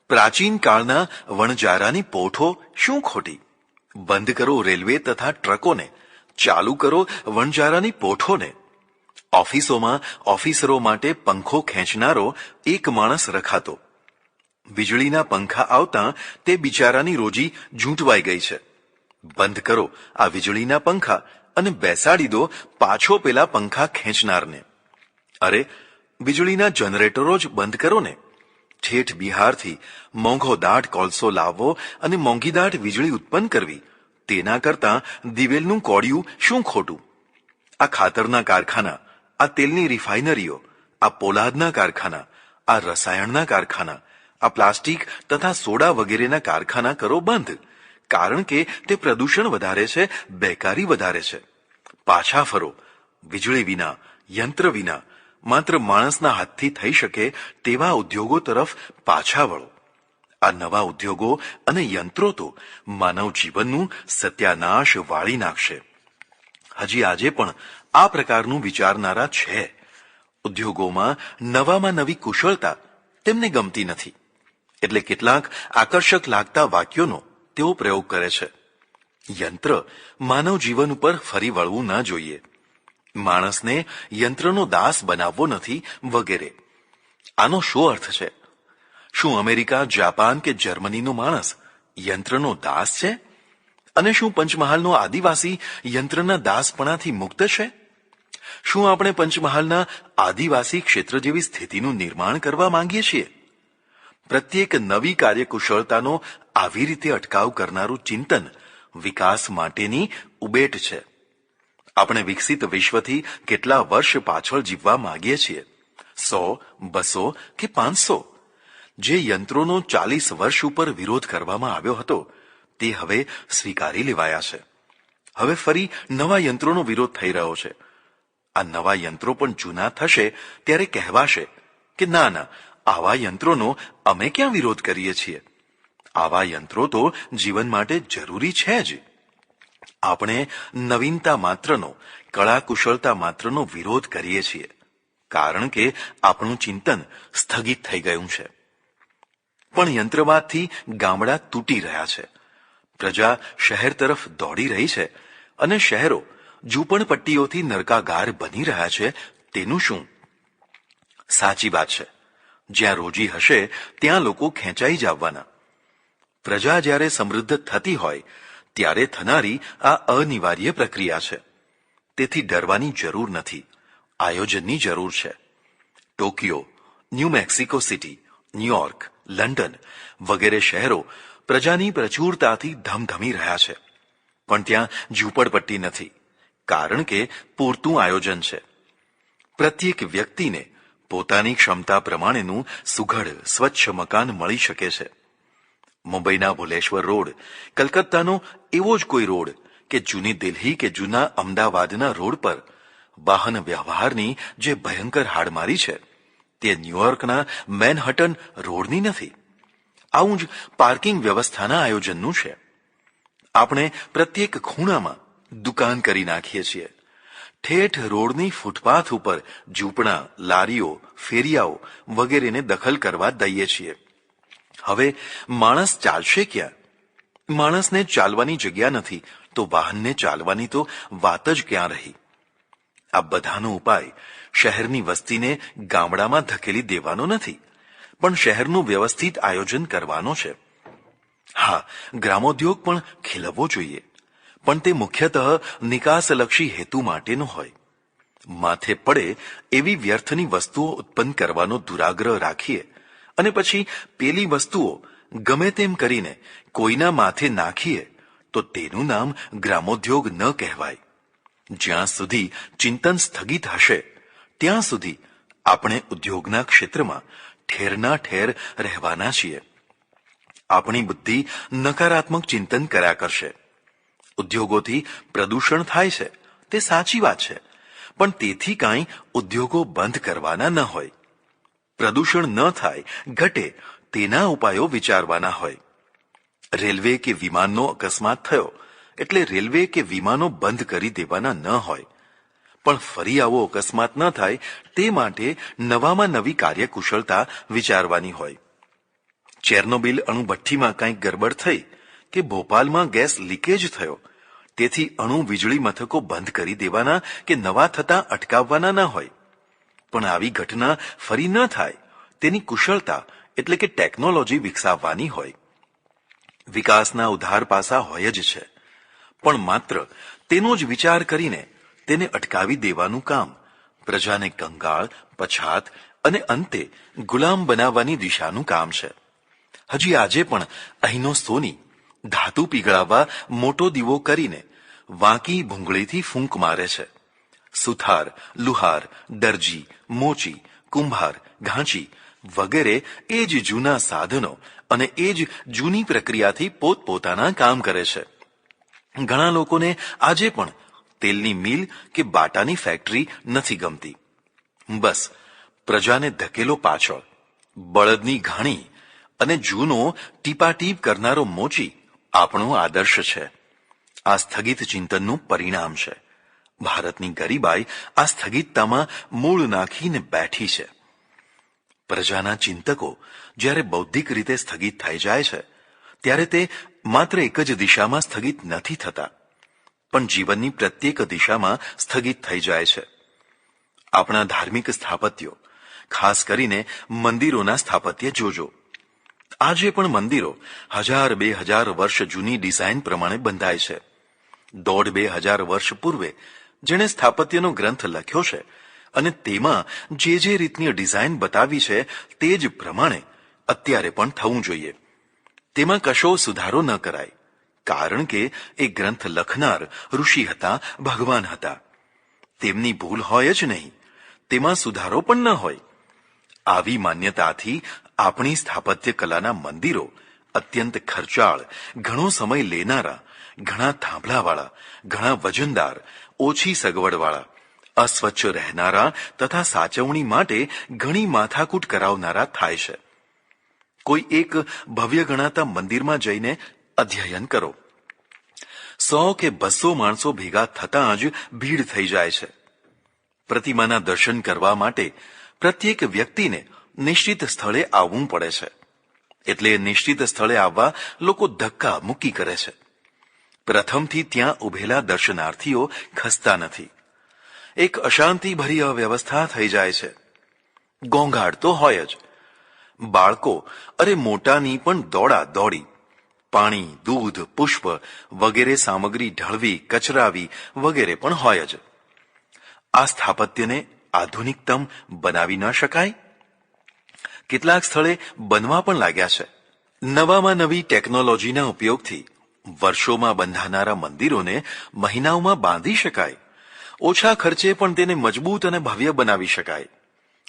પ્રાચીન કાળના વણજારાની પોઠો શું ખોટી. બંધ કરો રેલવે તથા ટ્રકોને, ચાલુ કરો વણજારાની પોઠોને. ઓફિસોમાં ઓફિસરો માટે પંખો ખેંચનારો એક માણસ રખાતો. વીજળીના પંખા આવતા તે બિચારાની રોજી ઝૂંટવાઈ ગઈ છે. બંધ કરો આ વીજળીના પંખા અને બેસાડી દો પાછો પેલા પંખા ખેંચનારને. અરે, વીજળીના જનરેટરો જ બંધ કરો ને. ઠેઠ બિહારથી મોંઘો દાટ કોલસો લાવવો અને મોંઘી દાટ વીજળી ઉત્પન્ન કરવી, તેના કરતાં દિવેલનું કોડિયું શું ખોટું. આ ખાતરના કારખાના, આ તેલની રિફાઇનરીઓ, આ પોલાદના કારખાના, આ રસાયણના કારખાના, આ પ્લાસ્ટિક તથા સોડા વગેરેના કારખાના કરો બંધ. કારણ કે તે પ્રદૂષણ વધારે છે, બેકારી વધારે છે. પાછા ફરો, વીજળી વિના, યંત્ર વિના, માત્ર માણસના હાથથી થઈ શકે તેવા ઉદ્યોગો તરફ પાછા વળો. આ નવા ઉદ્યોગો અને યંત્રો તો માનવ જીવનનું સત્યાનાશ વાળી નાખશે. હજી આજે પણ આ પ્રકારનું વિચારનારા છે. ઉદ્યોગોમાં નવામાં નવી કુશળતા તેમને ગમતી નથી, એટલે કેટલાક આકર્ષક લાગતા વાક્યોનો તેઓ પ્રયોગ કરે છે. યંત્ર માનવ જીવન ઉપર ફરી વળવું ન જોઈએ. માણસને યંત્રનો દાસ બનાવવો નથી, વગેરે. આનો શું અર્થ છે? શું અમેરિકા, જાપાન કે જર્મનીનો માણસ યંત્રનો દાસ છે? અને શું પંચમહાલનો આદિવાસી યંત્રના દાસપણાથી મુક્ત છે? શું આપણે પંચમહાલના આદિવાસી ક્ષેત્ર જેવી સ્થિતિનું નિર્માણ કરવા માંગીએ છીએ? પ્રત્યેક નવી કાર્યકુશળતાનો આવી રીતે અટકાવ કરનારું ચિંતન વિકાસ માટેની ઉબેટ છે. આપણે વિકસિત વિશ્વથી કેટલા વર્ષ પાછળ જીવવા માંગીએ છીએ? 100, 200 કે 500? જે યંત્રોનો 40 વર્ષ ઉપર વિરોધ કરવામાં આવ્યો હતો તે હવે સ્વીકારી લેવાયા છે. હવે ફરી નવા યંત્રોનો વિરોધ થઈ રહ્યો છે. આ નવા યંત્રો પણ જૂના થશે ત્યારે કહેવાશે કે ના ના, આવા યંત્રોનો અમે ક્યાં વિરોધ કરીએ છીએ. આવા યંત્રો તો જીવન માટે જરૂરી છે જ. આપણે નવીનતા માત્રનો, કળા કુશળતા માત્રનો વિરોધ કરીએ છીએ કારણ કે આપણું ચિંતન સ્થગિત થઈ ગયું છે. પણ યંત્રવાદથી ગામડા તૂટી રહ્યા છે. પ્રજા શહેર તરફ દોડી રહી છે અને શહેરો ઝૂંપડપટ્ટીઓથી નરકાગાર બની રહ્યા છે. તેનું શું? સાચી વાત છે, જ્યાં રોજી હશે ત્યાં લોકો ખેંચાઈ જવાના. પ્રજા જ્યારે સમૃદ્ધ થતી હોય ત્યારે થનારી આ અનિવાર્ય પ્રક્રિયા છે. તેથી ડરવાની જરૂર નથી, આયોજનની જરૂર છે. Tokyo, new Mexico city, New York, London વગેરે શહેરો પ્રજાની પ્રચુરતાથી ધમધમી રહ્યા છે. પણ ત્યાં ઝૂંપડપટ્ટી નથી કારણ કે પૂરતું આયોજન છે. પ્રત્યેક વ્યક્તિને પોતાની ક્ષમતા પ્રમાણેનું સુઘડ સ્વચ્છ મકાન મળી શકે છે. મુંબઈના ભુલેશ્વર રોડ, કલકત્તાનો એવો જ કોઈ રોડ કે જૂની દિલ્હી કે જૂના અમદાવાદના રોડ પર વાહન વ્યવહારની જે ભયંકર હાડમારી છે તે ન્યૂયોર્કના મેનહટન રોડની નથી. આવું જ પાર્કિંગ વ્યવસ્થાના આયોજનનું છે. આપણે પ્રત્યેક ખૂણામાં દુકાન કરી નાખીએ છીએ. ઠેઠ રોડની ફૂટપાથ ઉપર ઝૂંપડા, લારીઓ, ફેરિયાઓ વગેરેને દખલ કરવા દઈએ છીએ. હવે માણસ ચાલશે ક્યાં? માણસને ચાલવાની જગ્યા નથી તો વાહનને ચાલવાની તો વાત જ ક્યાં રહી? આ બધાનો ઉપાય શહેરની વસ્તીને ગામડામાં ધકેલી દેવાનો નથી, પણ શહેરનું વ્યવસ્થિત આયોજન કરવાનો છે. હા, ગ્રામોદ્યોગ પણ ખીલવવો જોઈએ, પણ તે મુખ્યતઃ નિકાસલક્ષી હેતુ માટેનો હોય. માથે પડે એવી વ્યર્થની વસ્તુઓ ઉત્પન્ન કરવાનો દુરાગ્રહ રાખીએ અને પછી પેલી વસ્તુઓ ગમે તેમ કરીને કોઈના માથે નાખીએ તો તેનું નામ ગ્રામોદ્યોગ ન કહેવાય. જ્યાં સુધી ચિંતન સ્થગિત હશે ત્યાં સુધી આપણે ઉદ્યોગના ક્ષેત્રમાં ઠેરના ઠેર રહેવાના છીએ. આપણી બુદ્ધિ નકારાત્મક ચિંતન કર્યા કરશે. ઉદ્યોગોથી પ્રદૂષણ થાય છે તે સાચી વાત છે, પણ તેથી કાંઈ ઉદ્યોગો બંધ કરવાના ન હોય. પ્રદૂષણ ન થાય, ઘટે તેના ઉપાયો વિચારવાના હોય. રેલવે કે વિમાનનો અકસ્માત થયો એટલે રેલવે કે વિમાનો બંધ કરી દેવાના ન હોય, પણ ફરી આવો અકસ્માત ન થાય તે માટે નવામાં નવી કાર્યકુશળતા વિચારવાની હોય. ચેર્નોબિલ અણુભઠ્ઠીમાં કંઈક ગરબડ થઈ કે ભોપાલમાં ગેસ લીકેજ થયો તેથી અણુ વીજળી મથકો બંધ કરી દેવાના કે નવા થતા અટકાવવાના ન હોય. પણ આવી ઘટના ફરી ન થાય તેની કુશળતા એટલે કે ટેકનોલોજી વિકસાવવાની હોય. વિકાસના ઉધાર પાસા હોય જ છે, પણ માત્ર તેનો જ વિચાર કરીને તેને અટકાવી દેવાનું કામ પ્રજાને કંગાળ, પછાત અને અંતે ગુલામ બનાવવાની દિશાનું કામ છે. હજી આજે પણ અહીંનો સોની ધાતુ પીગળાવવા મોટો દીવો કરીને વાંકી ભૂંગળીથી ફૂંક મારે છે. સુથાર, લુહાર, દરજી, મોચી, કુંભાર, ઘાંચી વગેરે એ જ જૂના સાધનો અને એ જ જૂની પ્રક્રિયાથી પોતપોતાના કામ કરે છે. ઘણા લોકોને આજે પણ તેલની મિલ કે બાટાની ફેક્ટરી નથી ગમતી. બસ પ્રજાને ધકેલો પાછળ, બળદની ઘાણી અને જૂનો ટીપાટીપ કરનારો મોચી આપણો આદર્શ છે. આ સ્થગિત ચિંતનનું પરિણામ છે. ભારતની ગરીબાઈ આ સ્થગિતતામાં મૂળ નાખીને બેઠી છે. પ્રજાના ચિંતકો જ્યારે બૌદ્ધિક રીતે સ્થગિત થઈ જાય છે ત્યારે તે માત્ર એક જ દિશામાં સ્થગિત નથી થતા, પણ જીવનની પ્રત્યેક દિશામાં સ્થગિત થઈ જાય છે. આપણા ધાર્મિક સ્થાપત્યો, ખાસ કરીને મંદિરોના સ્થાપત્ય જોજો. આજે પણ મંદિરો 1000-2000 વર્ષ જૂની ડિઝાઇન પ્રમાણે બંધાય છે. 1500-2000 વર્ષ પૂર્વે જેણે સ્થાપત્યનો ગ્રંથ લખ્યો છે અને તેમાં જે રીતની ડિઝાઇન બતાવી છે તે જ પ્રમાણે અત્યારે પણ થવું જોઈએ. તેમાં કશો સુધારો ન કરાય, કારણ કે એ ગ્રંથ લખનાર ઋષિ હતા, ભગવાન હતા. તેમની ભૂલ હોય જ નહીં, તેમાં સુધારો પણ ન હોય. આવી માન્યતાથી આપણી સ્થાપત્ય કલાના મંદિરો અત્યંત ખર્ચાળ, ઘણો સમય લેનારા, ઘણા થાંભલાવાળા, ઘણા વજનદાર, ઓછી સગવડવાળા, અસ્વચ્છ રહેનારા તથા સાચવણી માટે ઘણી માથાકૂટ કરાવનારા થાય છે. કોઈ એક ભવ્ય ગણાતા મંદિરમાં જઈને અધ્યયન કરો. 100 કે 200 માણસો ભેગા થતાં જ ભીડ થઈ જાય છે. પ્રતિમાના દર્શન કરવા માટે પ્રત્યેક વ્યક્તિને નિશ્ચિત સ્થળે આવવું પડે છે. એટલે નિશ્ચિત સ્થળે આવવા લોકો ધક્કા મુક્કી કરે છે. પ્રથમથી ત્યાં ઉભેલા દર્શનાર્થીઓ ખસતા નથી. એક અશાંતિભરી અવ્યવસ્થા થઈ જાય છે. ઘોંઘાટ તો હોય જ. બાળકો અરે મોટાની પણ દોડા દોડી, પાણી, દૂધ, પુષ્પ વગેરે સામગ્રી ઢળવી, કચરાવી વગેરે પણ હોય જ. આ સ્થાપત્યને આધુનિકતમ બનાવી ન શકાય? કેટલાક સ્થળે બનવા પણ લાગ્યા છે. નવામાં નવી ટેકનોલોજીના ઉપયોગથી વર્ષોમાં બંધાનારા મંદિરોને મહિનાઓમાં બાંધી શકાય. ઓછા ખર્ચે પણ તેને મજબૂત અને ભવ્ય બનાવી શકાય.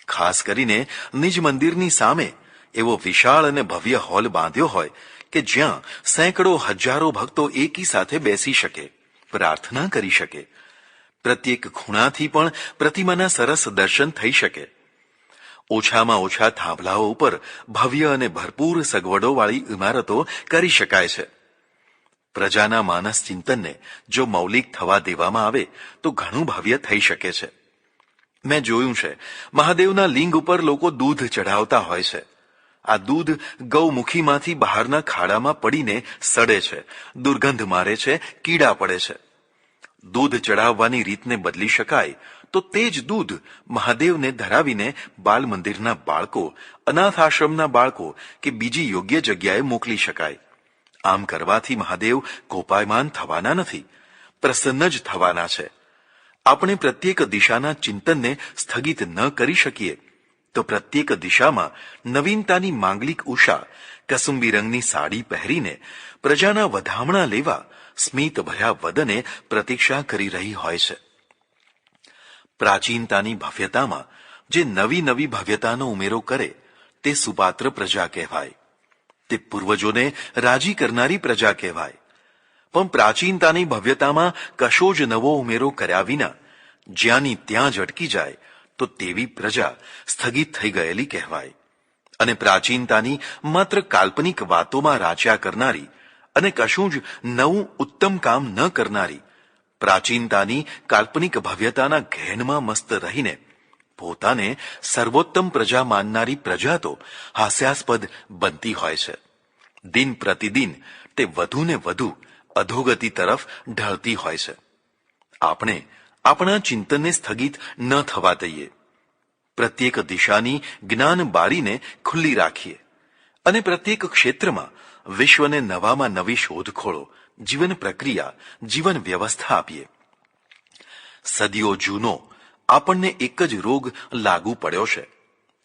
ખાસ કરીને નિજ મંદિરની સામે એવો વિશાળ અને ભવ્ય હોલ બાંધ્યો હોય કે જ્યાં સેંકડો હજારો ભક્તો એકી સાથે બેસી શકે, પ્રાર્થના કરી શકે. પ્રત્યેક ખૂણાથી પણ પ્રતિમાના સરસ દર્શન થઈ શકે. ઓછામાં ઓછા થાંભલાઓ ઉપર ભવ્ય અને ભરપૂર સગવડોવાળી ઇમારતો કરી શકાય છે. પ્રજાના માનસ ચિંતનને જો મૌલિક થવા દેવામાં આવે તો ઘણું ભવ્ય થઈ શકે છે. મેં જોયું છે, મહાદેવના લિંગ ઉપર લોકો દૂધ ચઢાવતા હોય છે. આ દૂધ ગૌમુખીમાંથી બહારના ખાડામાં પડીને સડે છે, દુર્ગંધ મારે છે, કીડા પડે છે. દૂધ ચડાવવાની રીતને બદલી શકાય તો તે જ દૂધ મહાદેવને ધરાવીને બાલ મંદિરના બાળકો, અનાથ આશ્રમના બાળકો કે બીજી યોગ્ય જગ્યાએ મોકલી શકાય. આમ કરવાથી મહાદેવ કોપાયમાન થવાના નથી, પ્રસન્ન જ થવાના છે. આપણે પ્રત્યેક દિશાના ચિંતનને સ્થગિત ન કરી શકીએ તો પ્રત્યેક દિશામાં નવીનતાની માંગલિક ઉષા કસુંબી રંગની સાડી પહેરીને પ્રજાના વધામણા લેવા સ્મિત ભર્યા વદને પ્રતીક્ષા કરી રહી હોય છે. પ્રાચીનતાની ભવ્યતામાં જે નવી નવી ભવ્યતાનો ઉમેરો કરે તે સુપાત્ર પ્રજા કહેવાય. તે પૂર્વજોને રાજી કરનારી પ્રજા કહેવાય. પણ પ્રાચીનતાની ભવ્યતામાં કશો જ નવો ઉમેરો કર્યા વિના જ્યાંની ત્યાં જ અટકી જાય તો તેવી પ્રજા સ્થગિત થઈ ગયેલી કહેવાય. અને પ્રાચીનતાની માત્ર કાલ્પનિક વાતોમાં રાચ્યા કરનારી અને કશું જ નવું ઉત્તમ કામ ન કરનારી, પ્રાચીનતાની કાલ્પનિક ભવ્યતાના ઘેનમાં મસ્ત રહીને પોતાને સર્વોત્તમ પ્રજા માનનારી પ્રજા તો હાસ્યાસ્પદ બનતી હોય છે. દિન પ્રતિદિન તે વધુ ને વધુ અધોગતિ તરફ ઢળતી હોય છે. આપણે આપણા ચિંતનને સ્થગિત ન થવા દઈએ. પ્રત્યેક દિશાની જ્ઞાન બારીને ખુલ્લી રાખીએ અને પ્રત્યેક ક્ષેત્રમાં વિશ્વને નવામાં નવી શોધખોળો, જીવન પ્રક્રિયા, જીવન વ્યવસ્થા આપીએ. સદીઓ જૂનો આપણને એક જ રોગ લાગુ પડ્યો છે,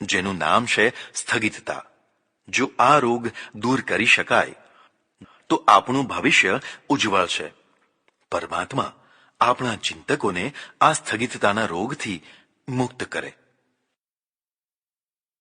જેનું નામ છે સ્થગિતતા. જો આ રોગ દૂર કરી શકાય તો આપણું ભવિષ્ય ઉજ્જવળ છે. પરમાત્મા આપણા ચિંતકોને આ સ્થગિતતાના રોગથી મુક્ત કરે.